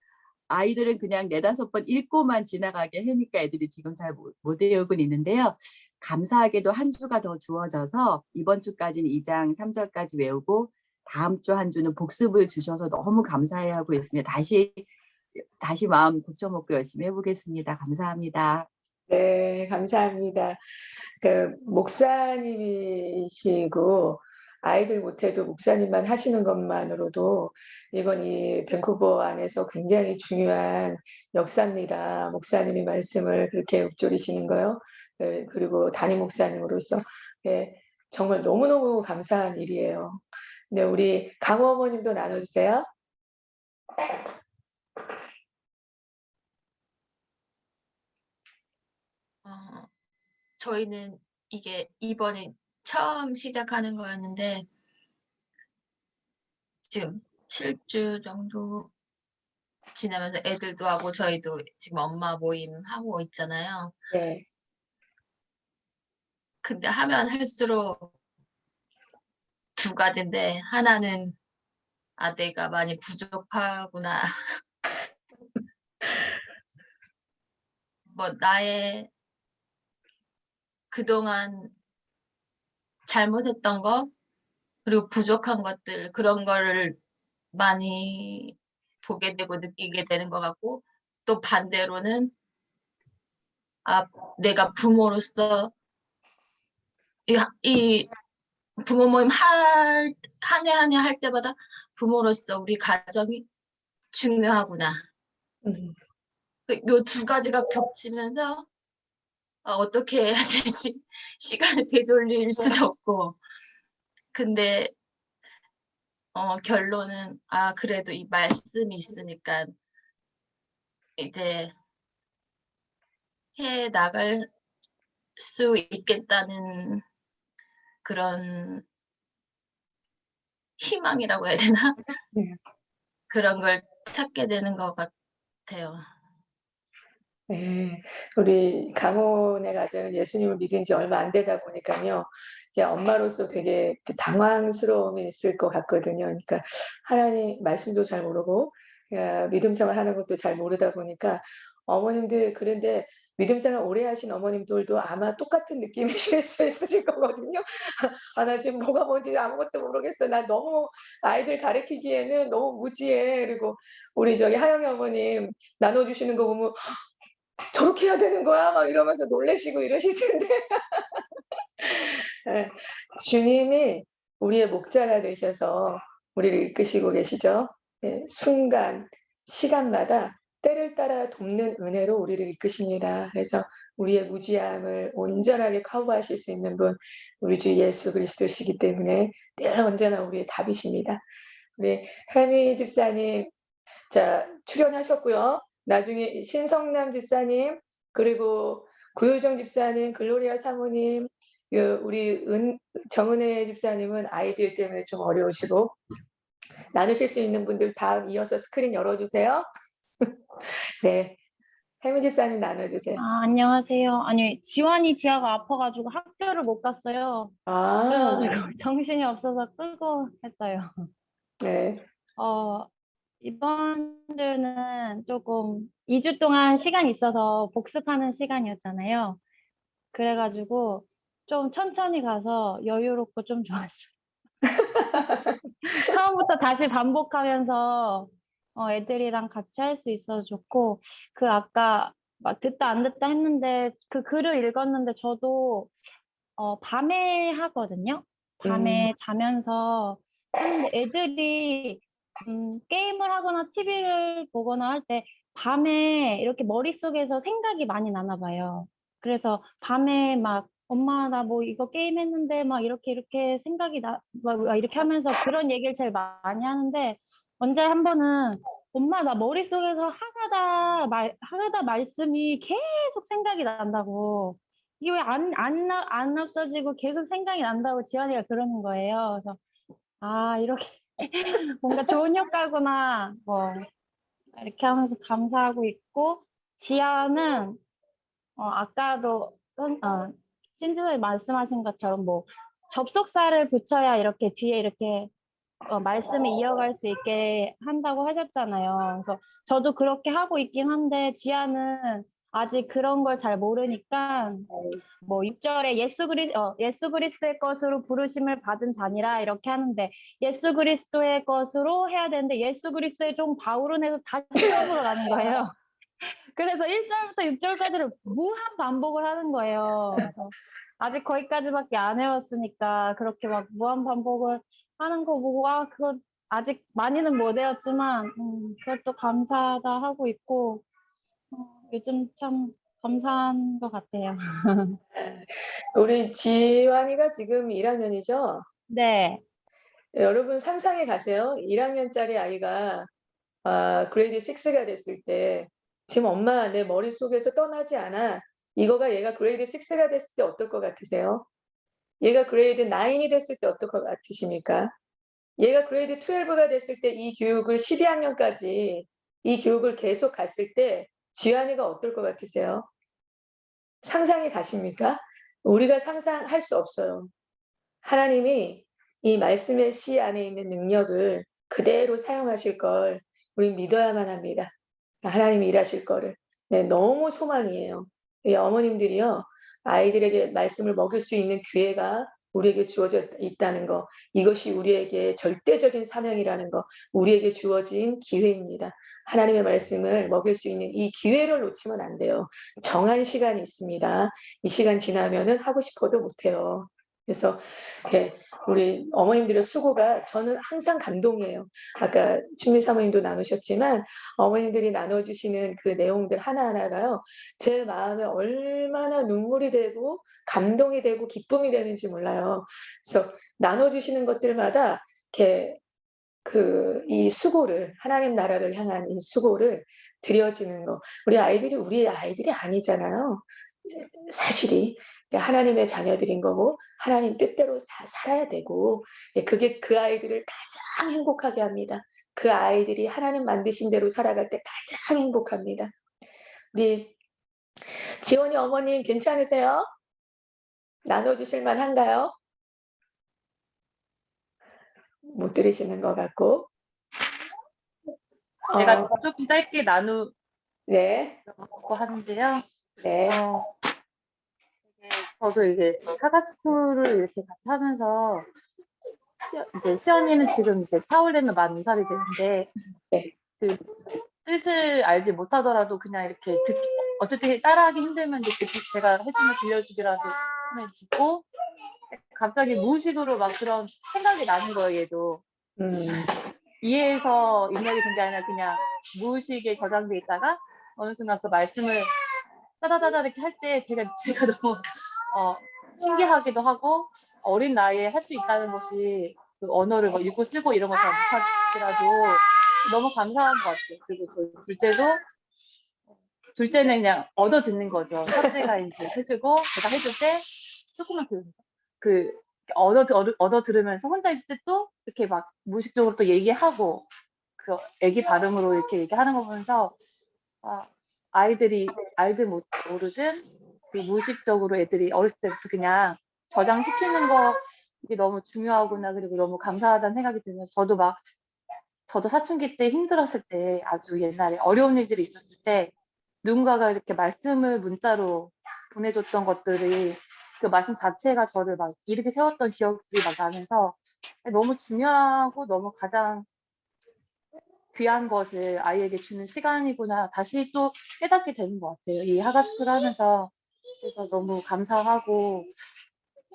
아이들은 그냥 4-5번 읽고만 지나가게 하니까 애들이 지금 잘 못 외우고 있는데요. 감사하게도 한 주가 더 주어져서 이번 주까지는 2장 3절까지 외우고 다음 주 한 주는 복습을 주셔서 너무 감사해하고 있습니다. 다시 마음 고쳐먹고 열심히 해보겠습니다. 감사합니다. 네, 감사합니다. 그 목사님이시고 아이들 못해도 목사님만 하시는 것만으로도 이건 이 밴쿠버 안에서 굉장히 중요한 역사입니다. 목사님이 말씀을 그렇게 읊조리시는 거요. 네, 그리고 담임 목사님으로서 네, 정말 너무너무 감사한 일이에요. 네, 우리 강호 어머님도 나눠주세요. 저희는 이게 이번에 처음 시작하는 거였는데 지금 7주 정도 지나면서 애들도 하고 저희도 지금 엄마 모임 하고 있잖아요. 네, 근데 하면 할수록 두 가지인데 하나는 내가 많이 부족하구나. 뭐 나의 그동안 잘못했던 거 그리고 부족한 것들 그런 거를 많이 보게 되고 느끼게 되는 것 같고 또 반대로는 내가 부모로서 이 부모 모임 한 해 한 해 할 때마다 부모로서 우리 가정이 중요하구나. 요 두 가지가 겹치면서 어떻게 해야 되지? 시간을 되돌릴 수도 없고. 근데 결론은 그래도 이 말씀이 있으니까 이제 해 나갈 수 있겠다는 그런 희망이라고 해야 되나? 네. 그런 걸 찾게 되는 것 같아요. 네, 우리 강혼의 가정은 예수님을 믿은 지 얼마 안 되다 보니까요. 엄마로서 되게 당황스러움이 있을 것 같거든요. 그러니까 하나님 말씀도 잘 모르고 믿음 생활 하는 것도 잘 모르다 보니까 어머님들 그런데 믿음 생활 오래 하신 어머님들도 아마 똑같은 느낌이실 수 있으실 거거든요. 나 지금 뭐가 뭔지 아무것도 모르겠어. 나 너무 아이들 가르치기에는 너무 무지해. 그리고 우리 저기 하영이 어머님 나눠주시는 거 보면 저렇게 해야 되는 거야? 막 이러면서 놀라시고 이러실 텐데. 예, 주님이 우리의 목자가 되셔서 우리를 이끄시고 계시죠. 예, 순간, 시간마다 때를 따라 돕는 은혜로 우리를 이끄십니다. 그래서 우리의 무지함을 온전하게 커버하실 수 있는 분, 우리 주 예수 그리스도시기 때문에 늘 언제나 우리의 답이십니다. 우리 혜미 집사님, 자, 출연하셨고요. 나중에 신성남 집사님, 그리고 구효정 집사님, 글로리아 사모님, 우리 정은혜 집사님은 아이들 때문에 좀 어려우시고, 나누실 수 있는 분들 다음 이어서 스크린 열어주세요. 네, 혜미 집사님 나눠주세요. 안녕하세요. 아니, 지아가 아파가지고 학교를 못 갔어요. 아, 그래가지고 정신이 없어서 끄고 했어요. 네, 이번 주는 조금 2주 동안 시간이 있어서 복습하는 시간이었잖아요. 그래가지고 좀 천천히 가서 여유롭고 좀 좋았어요. 처음부터 다시 반복하면서 애들이랑 같이 할 수 있어서 좋고, 그 아까 막 듣다 안 듣다 했는데 그 글을 읽었는데 저도 밤에 하거든요. 밤에 자면서 하는데 애들이 게임을 하거나 TV를 보거나 할 때 밤에 이렇게 머릿속에서 생각이 많이 나나 봐요. 그래서 밤에 막 엄마 나 뭐 이거 게임 했는데 막 이렇게 생각이 막 이렇게 하면서 그런 얘기를 제일 많이 하는데 언제 한 번은 엄마 나 머릿속에서 하가다 말씀이 계속 생각이 난다고 이게 왜 안 없어지고 계속 생각이 난다고 지연이가 그러는 거예요. 그래서 이렇게 뭔가 좋은 효과구나 뭐 이렇게 하면서 감사하고 있고 지연은 아까도 신지선이 말씀하신 것처럼 뭐 접속사를 붙여야 이렇게 뒤에 이렇게 말씀을 이어갈 수 있게 한다고 하셨잖아요. 그래서 저도 그렇게 하고 있긴 한데 지아는 아직 그런 걸 잘 모르니까 뭐 6절에 예수 그리스도의 것으로 부르심을 받은 자니라 이렇게 하는데 예수 그리스도의 것으로 해야 되는데 예수 그리스도의 종 바울은 해서 다시 수업으로 가는 거예요. 그래서 1절부터 6절까지를 무한 반복을 하는 거예요. 그래서 아직 거기까지밖에 안 해왔으니까 그렇게 막 무한 반복을 하는 거 보고 그거 아직 많이는 못 외웠지만 그것도 감사하다 하고 있고 요즘 참 감사한 것 같아요. 우리 지환이가 지금 1학년이죠? 네. 여러분 상상해 가세요. 1학년짜리 아이가 그레이드 6가 됐을 때 지금 엄마 내 머릿속에서 떠나지 않아. 이거가 얘가 그레이드 6가 됐을 때 어떨 것 같으세요? 얘가 그레이드 9이 됐을 때 어떨 것 같으십니까? 얘가 그레이드 12가 됐을 때 이 교육을 12학년까지 이 교육을 계속 갔을 때 지환이가 어떨 것 같으세요? 상상이 가십니까? 우리가 상상할 수 없어요. 하나님이 이 말씀의 씨 안에 있는 능력을 그대로 사용하실 걸 우리 믿어야만 합니다. 하나님이 일하실 거를. 네, 너무 소망이에요. 이 어머님들이요, 아이들에게 말씀을 먹일 수 있는 기회가 우리에게 주어져 있다는 거, 이것이 우리에게 절대적인 사명이라는 거, 우리에게 주어진 기회입니다. 하나님의 말씀을 먹일 수 있는 이 기회를 놓치면 안 돼요. 정한 시간이 있습니다. 이 시간 지나면은 하고 싶어도 못해요. 그래서 우리 어머님들의 수고가 저는 항상 감동이에요. 아까 충미 사모님도 나누셨지만 어머님들이 나눠주시는 그 내용들 하나하나가요, 제 마음에 얼마나 눈물이 되고 감동이 되고 기쁨이 되는지 몰라요. 그래서 나눠주시는 것들마다 이렇게 이 수고를, 하나님 나라를 향한 이 수고를 드려지는 거. 우리 아이들이 우리의 아이들이 아니잖아요. 사실이 하나님의 자녀들인 거고 하나님 뜻대로 다 살아야 되고, 그게 그 아이들을 가장 행복하게 합니다. 그 아이들이 하나님 만드신 대로 살아갈 때 가장 행복합니다. 우리 지원이 어머님 괜찮으세요? 나눠주실 만한가요? 못 들으시는 것 같고. 제가 조금 짧게 나누고 네, 하는데요. 네, 저도 이제 사가스쿨을 이렇게 같이 하면서 이제 시연이는 지금 이제 4월 되면 만 2살이 되는데 네. 그 뜻을 알지 못하더라도 그냥 이렇게 어쨌든 따라하기 힘들면 이제 제가 해주면 들려주기라도 하면 듣고 갑자기 무의식으로 막 그런 생각이 나는 거예요, 얘도. 음. 이해해서 입력이 된 게 아니라 그냥 무의식에 저장돼 있다가 어느 순간 그 말씀을 따다다다 이렇게 할 때 제가 너무 신기하기도 하고 어린 나이에 할 수 있다는 것이 그 언어를 뭐 읽고 쓰고 이런 거 잘 못하더라도 너무 감사한 것 같아요. 그리고 둘째는 그냥 얻어 듣는 거죠. 첫째가 이제 해주고 제가 해줄 때 조금만 얻어 들으면서 혼자 있을 때 또 이렇게 막 무의식적으로 또 얘기하고 그 애기 발음으로 이렇게 얘기하는 거 보면서 아이들이 알든 모르든 그 무의식적으로 애들이 어렸을 때부터 그냥 저장시키는 거 이게 너무 중요하구나. 그리고 너무 감사하다는 생각이 들면서 저도 사춘기 때 힘들었을 때 아주 옛날에 어려운 일들이 있었을 때 누군가가 이렇게 말씀을 문자로 보내줬던 것들이 그 말씀 자체가 저를 막 이렇게 세웠던 기억들이 막 나면서 너무 중요하고 너무 가장 귀한 것을 아이에게 주는 시간이구나 다시 또 깨닫게 되는 것 같아요. 이 하가스쿨 하면서. 그래서 너무 감사하고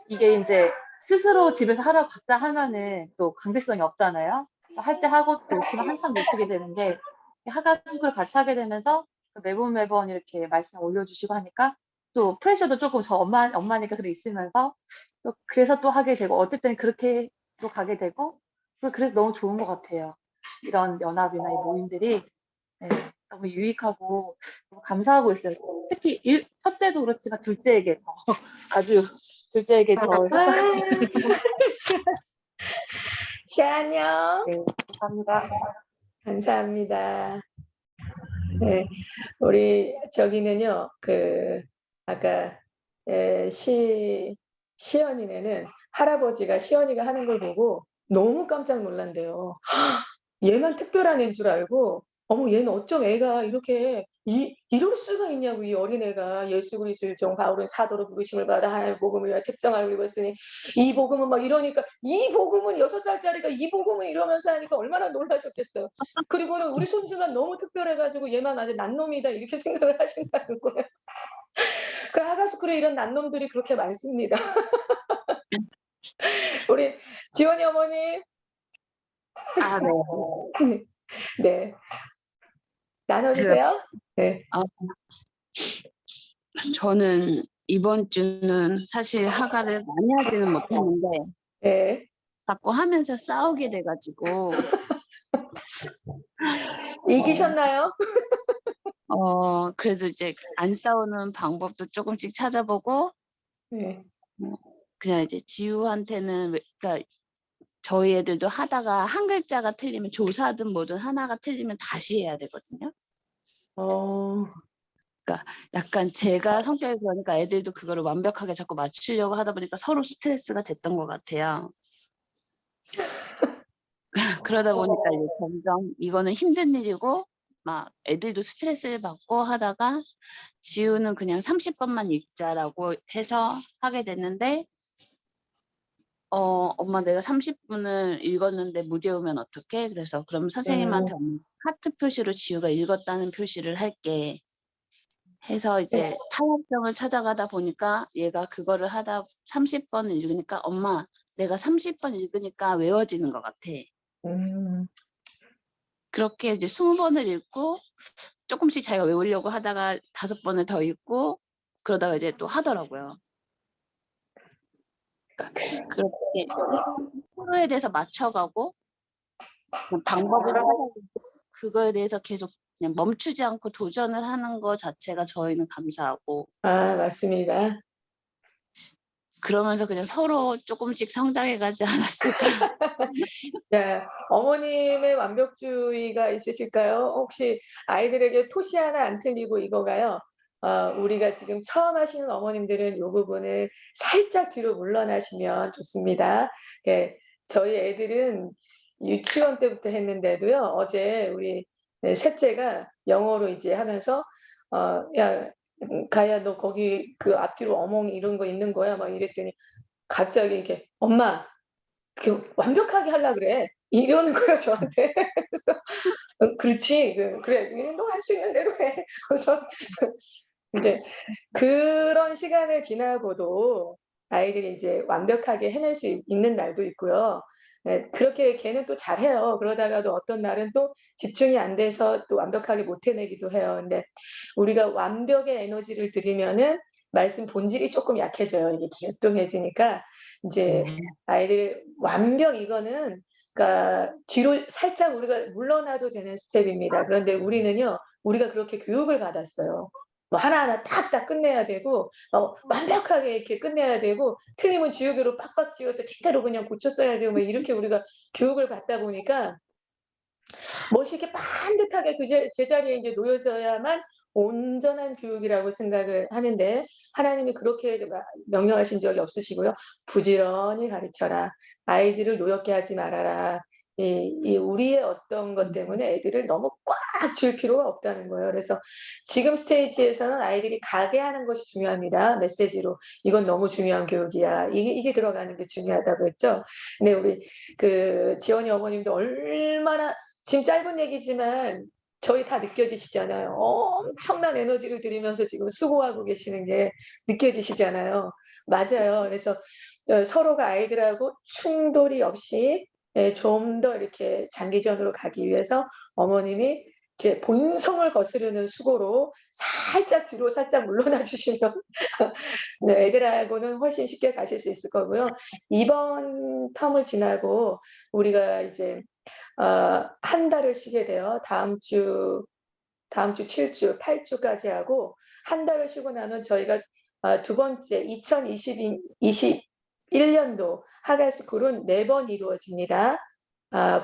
이게 이제 스스로 집에서 하라고 각자 하면은 또 강제성이 없잖아요. 할 때 하고 놓치면 한참 놓치게 되는데 하가스쿨을 같이 하게 되면서 매번 이렇게 말씀 올려주시고 하니까 또 프레셔도 조금 저 엄마니까 그래 있으면서 또 그래서 또 하게 되고 어쨌든 그렇게 또 가게 되고 그래서 너무 좋은 것 같아요. 이런 연합이나 이 모임들이 네, 너무 유익하고 너무 감사하고 있어요. 특히 첫째도 그렇지만 둘째에게 아주 둘째에게 더 시아 안녕. 네, 감사합니다. 감사합니다. 네, 우리 저기는요, 아까 시연이네는 할아버지가 시연이가 하는 걸 보고 너무 깜짝 놀란대요. 얘만 특별한 애인 줄 알고, 어머, 얘는 어쩜 애가 이렇게 이럴 수가 있냐고, 이 어린애가 예수 그리스도를 종 바울은 사도로 부르심을 받아 하나님의 복음을 특정 알고 입었으니 이 복음은 막 이러니까 이 복음은 6살짜리가 이 복음은 이러면서 하니까 얼마나 놀라셨겠어요. 그리고는 우리 손주만 너무 특별해가지고 얘만 아주 난놈이다 이렇게 생각을 하신다는 거예요. 그 하가스쿨에 이런 난놈들이 그렇게 많습니다. 우리 지원이 어머님. 아, 네. 네. 나눠주세요. 네. 저는 이번 주는 사실 하가를 많이 하지는 못했는데 네. 자꾸 하면서 싸우게 돼가지고 이기셨나요? 그래도 이제 안 싸우는 방법도 조금씩 찾아보고 네. 그냥 이제 지우한테는 그러니까 저희 애들도 하다가 한 글자가 틀리면 조사든 뭐든 하나가 틀리면 다시 해야 되거든요. 약간 제가 성격이 그러니까 애들도 그거를 완벽하게 자꾸 맞추려고 하다 보니까 서로 스트레스가 됐던 것 같아요. 그러다 보니까 이제 점점 이거는 힘든 일이고 막 애들도 스트레스를 받고 하다가 지우는 그냥 30번만 읽자라고 해서 하게 됐는데 엄마 내가 30분을 읽었는데 못 외우면 어떡해? 그래서 그럼 선생님한테 하트 표시로 지우가 읽었다는 표시를 할게 해서 이제 타협점을 찾아가다 보니까 얘가 그거를 하다 30번 읽으니까 엄마 내가 30번 읽으니까 외워지는 것 같아. 그렇게 이제 20번을 읽고 조금씩 자기가 외우려고 하다가 5번을 더 읽고 그러다가 이제 또 하더라고요. 그렇게 서로에 대해서 맞춰가고 방법을 찾아가고 그거에 대해서 계속 그냥 멈추지 않고 도전을 하는 것 자체가 저희는 감사하고 맞습니다. 그러면서 그냥 서로 조금씩 성장해가지 않았을까. 자, 어머님의 완벽주의가 있으실까요? 혹시 아이들에게 토시 하나 안 틀리고 이거가요. 우리가 지금 처음 하시는 어머님들은 이 부분을 살짝 뒤로 물러나시면 좋습니다. 네, 저희 애들은 유치원 때부터 했는데도요. 어제 우리 셋째가 영어로 이제 하면서 야 가야 너 거기 그 앞뒤로 어멍 이런 거 있는 거야? 막 이랬더니 갑자기 이렇게 엄마 완벽하게 하려 그래. 이러는 거예요, 저한테. 그래서 그렇지. 그래. 너 할 수 있는 대로 해. 그래서 이제 그런 시간을 지나고도 아이들이 이제 완벽하게 해낼 수 있는 날도 있고요. 네, 그렇게 걔는 또 잘해요. 그러다가도 어떤 날은 또 집중이 안 돼서 또 완벽하게 못 해내기도 해요. 근데 우리가 완벽의 에너지를 들이면은 말씀 본질이 조금 약해져요. 이게 기우뚱해지니까 이제 아이들 완벽 이거는 그러니까 뒤로 살짝 우리가 물러나도 되는 스텝입니다. 그런데 우리는요, 우리가 그렇게 교육을 받았어요. 뭐 하나하나 탁탁 끝내야 되고 완벽하게 이렇게 끝내야 되고 틀리면 지우개로 팍팍 지워서 제대로 그냥 고쳤어야 되고 뭐 이렇게 우리가 교육을 받다 보니까 멋있게 반듯하게 그 제자리에 이제 놓여져야만 온전한 교육이라고 생각을 하는데 하나님이 그렇게 명령하신 적이 없으시고요. 부지런히 가르쳐라. 아이들을 노엽게 하지 말아라. 이 우리의 어떤 것 때문에 애들을 너무 꽉 줄 필요가 없다는 거예요. 그래서 지금 스테이지에서는 아이들이 가게 하는 것이 중요합니다. 메시지로. 이건 너무 중요한 교육이야. 이게 들어가는 게 중요하다고 했죠. 근데 우리 그 지원이 어머님도 얼마나 지금 짧은 얘기지만 저희 다 느껴지시잖아요. 엄청난 에너지를 들이면서 지금 수고하고 계시는 게 느껴지시잖아요. 맞아요. 그래서 서로가 아이들하고 충돌이 없이 좀 더 이렇게 장기전으로 가기 위해서 어머님이 이렇게 본성을 거스르는 수고로 살짝 뒤로 살짝 물러나 주시면 네, 애들하고는 훨씬 쉽게 가실 수 있을 거고요. 이번 텀을 지나고 우리가 이제 한 달을 쉬게 돼요. 다음 주 7주, 8주까지 하고 한 달을 쉬고 나면 저희가 두 번째 2021년도 하가스쿨은 4번 이루어집니다.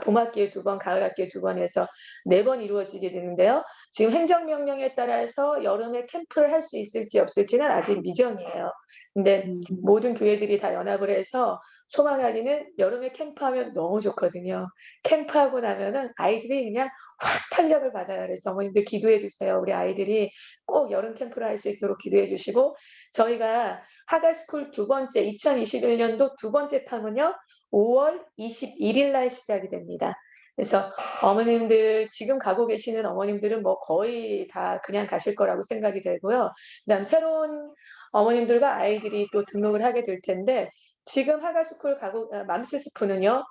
봄학기에 2번, 가을학기에 2번 해서 4번 이루어지게 되는데요. 지금 행정명령에 따라서 여름에 캠프를 할 수 있을지 없을지는 아직 미정이에요. 근데 모든 교회들이 다 연합을 해서 소망하기는 여름에 캠프하면 너무 좋거든요. 캠프하고 나면은 아이들이 그냥 확 탄력을 받아요. 그래서 어머님들 기도해 주세요. 우리 아이들이 꼭 여름 캠프를 할 수 있도록 기도해 주시고 저희가 하가스쿨 2021년도 2번째 텀은요. 5월 21일 날 시작이 됩니다. 그래서 어머님들 지금 가고 계시는 어머님들은 뭐 거의 다 그냥 가실 거라고 생각이 되고요. 그다음 새로운 어머님들과 아이들이 또 등록을 하게 될 텐데 지금 하가스쿨 가고 맘스스프는요.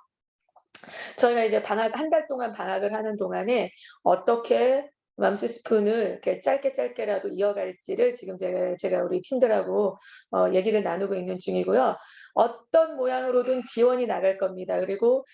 저희가 이제 한 달 동안 방학을 하는 동안에 어떻게 맘스스푼을 이렇게 짧게라도 이어갈지를 지금 제가 우리 팀들하고 얘기를 나누고 있는 중이고요. 어떤 모양으로든 지원이 나갈 겁니다. 그리고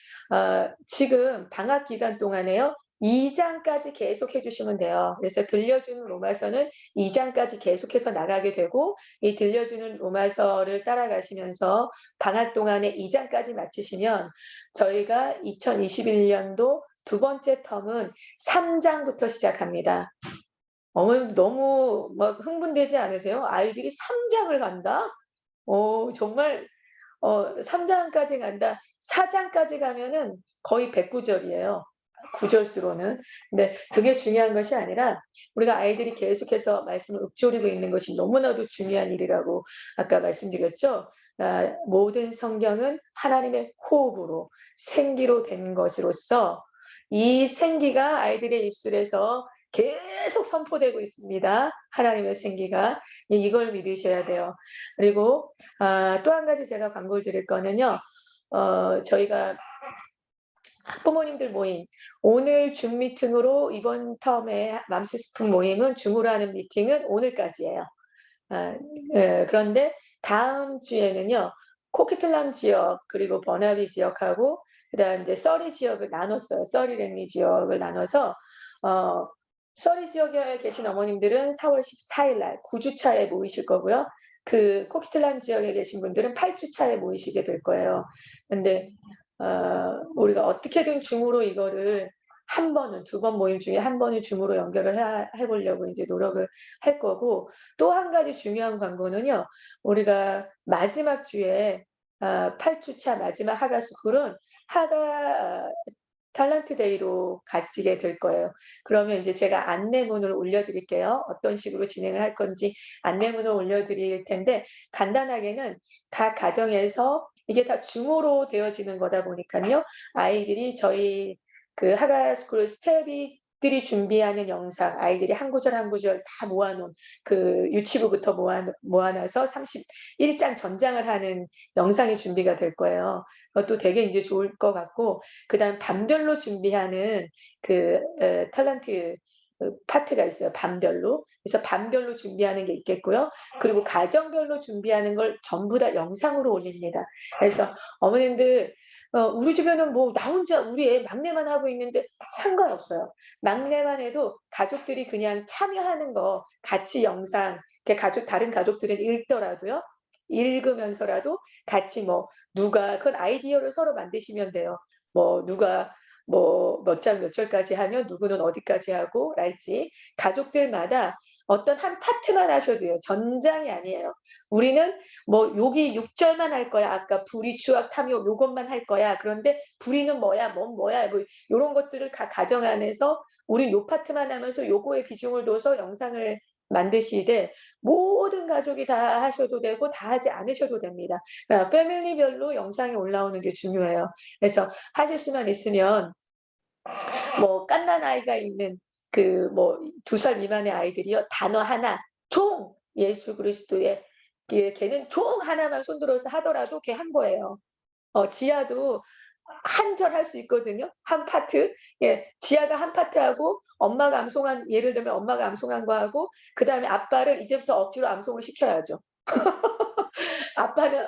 지금 방학 기간 동안에요. 2장까지 계속 해주시면 돼요. 그래서 들려주는 로마서는 2장까지 계속해서 나가게 되고 이 들려주는 로마서를 따라가시면서 방학 동안에 2장까지 마치시면 저희가 2021년도 2번째 텀은 3장부터 시작합니다. 어머님 너무 막 흥분되지 않으세요? 아이들이 3장을 간다? 정말 3장까지 간다. 4장까지 가면은 거의 100구절이에요. 구절수로는. 근데 그게 중요한 것이 아니라 우리가 아이들이 계속해서 말씀을 읊조리고 있는 것이 너무나도 중요한 일이라고 아까 말씀드렸죠. 모든 성경은 하나님의 호흡으로 생기로 된 것으로서 이 생기가 아이들의 입술에서 계속 선포되고 있습니다. 하나님의 생기가. 이걸 믿으셔야 돼요. 그리고 또 한 가지 제가 광고를 드릴 거는요. 저희가 학부모님들 모임, 오늘 줌 미팅으로 이번 텀에 맘스스푼 모임은 줌으로 하는 미팅은 오늘까지예요. 그런데 다음 주에는요. 코키틀람 지역 그리고 버나비 지역하고 그다음 이제 서리 지역을 나눴어요. 서리 랭리 지역을 나눠서 서리 지역에 계신 어머님들은 4월 14일 날 9주차에 모이실 거고요. 그 코키틀람 지역에 계신 분들은 8주차에 모이시게 될 거예요. 근데 우리가 어떻게든 줌으로 이거를 한 번은 2번 모임 중에 한 번은 줌으로 연결을 해보려고 이제 노력을 할 거고 또 한 가지 중요한 광고는요. 우리가 마지막 주에 8주차 마지막 하가스쿨은 하가 탤런트 데이로 가지게 될 거예요. 그러면 이제 제가 안내문을 올려드릴게요. 어떤 식으로 진행을 할 건지 안내문을 올려드릴 텐데 간단하게는 각 가정에서 이게 다 줌으로 되어지는 거다 보니까요. 아이들이 저희 그 하가스쿨 스텝이 가족들이 준비하는 영상, 아이들이 한 구절 한 구절 다 모아놓은 그 유치부부터 모아놔서 31장 전장을 하는 영상이 준비가 될 거예요. 그것도 되게 이제 좋을 것 같고, 그다음 반별로 준비하는 그 탤런트 파트가 있어요. 반별로. 그래서 반별로 준비하는 게 있겠고요. 그리고 가정별로 준비하는 걸 전부 다 영상으로 올립니다. 그래서 어머님들 우리 집에는 뭐 나 혼자 우리 애 막내만 하고 있는데 상관없어요. 막내만 해도 가족들이 그냥 참여하는 거 같이 영상, 다른 가족들은 읽더라도요. 읽으면서라도 같이 뭐 누가 그건 아이디어를 서로 만드시면 돼요. 뭐 누가 뭐 몇 장 몇 절까지 하면 누구는 어디까지 하고 랄지 가족들마다 어떤 한 파트만 하셔도 돼요. 전장이 아니에요. 우리는 뭐 여기 6절만 할 거야. 아까 불의 추악 탐욕 요것만 할 거야. 그런데 불의는 뭐야? 뭔 뭐야? 뭐 요런 것들을 가정 안에서 우린 요 파트만 하면서 요거에 비중을 둬서 영상을 만드시되 모든 가족이 다 하셔도 되고 다 하지 않으셔도 됩니다. 그러니까 패밀리별로 영상이 올라오는 게 중요해요. 그래서 하실 수만 있으면 뭐 갓난 아이가 있는 그 뭐 2살 미만의 아이들이요. 단어 하나, 종 예수 그리스도의 걔는 종 하나만 손들어서 하더라도 걔 한 거예요. 지아도 한 절 할 수 있거든요. 한 파트. 예, 지아가 한 파트 하고 엄마가 암송한 예를 들면 엄마가 암송한 거 하고 그다음에 아빠를 이제부터 억지로 암송을 시켜야죠.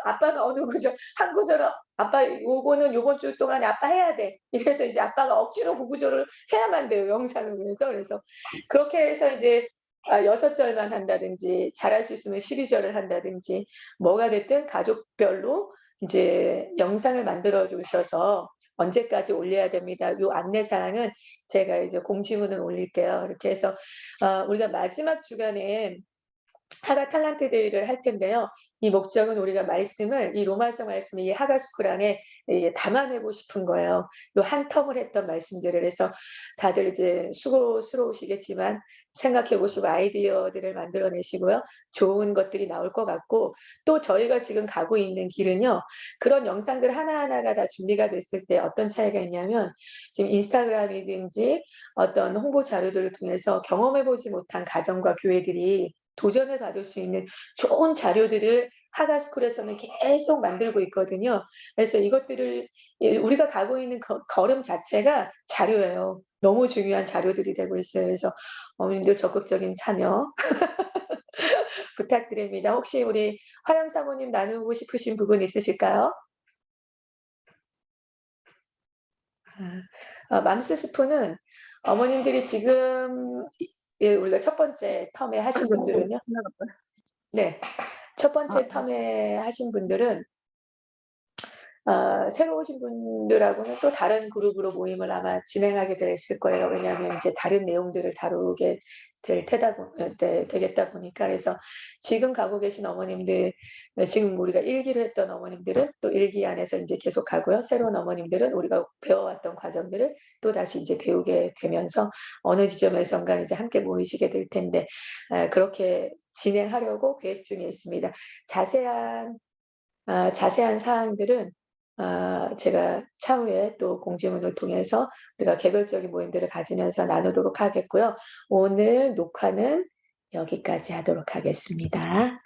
아빠는 어느 구절 한 구절은 아빠 요거는 요번 주 동안에 아빠 해야 돼. 이래서 이제 아빠가 억지로 그 구절을 해야만 돼요. 영상을 위해서. 그래서 그렇게 해서 이제 6절만 한다든지 잘할 수 있으면 12절을 한다든지 뭐가 됐든 가족별로 이제 영상을 만들어 주셔서 언제까지 올려야 됩니다. 요 안내 사항은 제가 이제 공지문을 올릴게요. 이렇게 해서 우리가 마지막 주간에 하가 탤런트 데이를 할 텐데요. 이 목적은 우리가 말씀을 이 로마서 말씀을 이 하가스쿨 안에 담아내고 싶은 거예요. 요 한 텀을 했던 말씀들을 해서 다들 이제 수고스러우시겠지만 생각해 보시고 아이디어들을 만들어내시고요. 좋은 것들이 나올 것 같고 또 저희가 지금 가고 있는 길은요. 그런 영상들 하나하나가 다 준비가 됐을 때 어떤 차이가 있냐면 지금 인스타그램이든지 어떤 홍보 자료들을 통해서 경험해보지 못한 가정과 교회들이 도전을 받을 수 있는 좋은 자료들을 하가스쿨에서는 계속 만들고 있거든요. 그래서 이것들을 우리가 가고 있는 걸음 자체가 자료예요. 너무 중요한 자료들이 되고 있어요. 그래서 어머님들 적극적인 참여 부탁드립니다. 혹시 우리 화영 사모님 나누고 싶으신 부분 있으실까요? 맘스 스푼은 어머님들이 지금 우리가 첫 번째 텀에 하신 분들은요. 네, 첫 번째 텀에 하신 분들은 새로 오신 분들하고는 또 다른 그룹으로 모임을 아마 진행하게 됐을 거예요. 왜냐하면 이제 다른 내용들을 다루게 되겠다 보니까. 그래서 지금 가고 계신 어머님들, 지금 우리가 1기로 했던 어머님들은 또 1기 안에서 이제 계속 가고요. 새로운 어머님들은 우리가 배워왔던 과정들을 또 다시 이제 배우게 되면서 어느 지점에선가 이제 함께 모이시게 될 텐데, 그렇게 진행하려고 계획 중에 있습니다. 자세한 사항들은 제가 차후에 또 공지문을 통해서 우리가 개별적인 모임들을 가지면서 나누도록 하겠고요. 오늘 녹화는 여기까지 하도록 하겠습니다.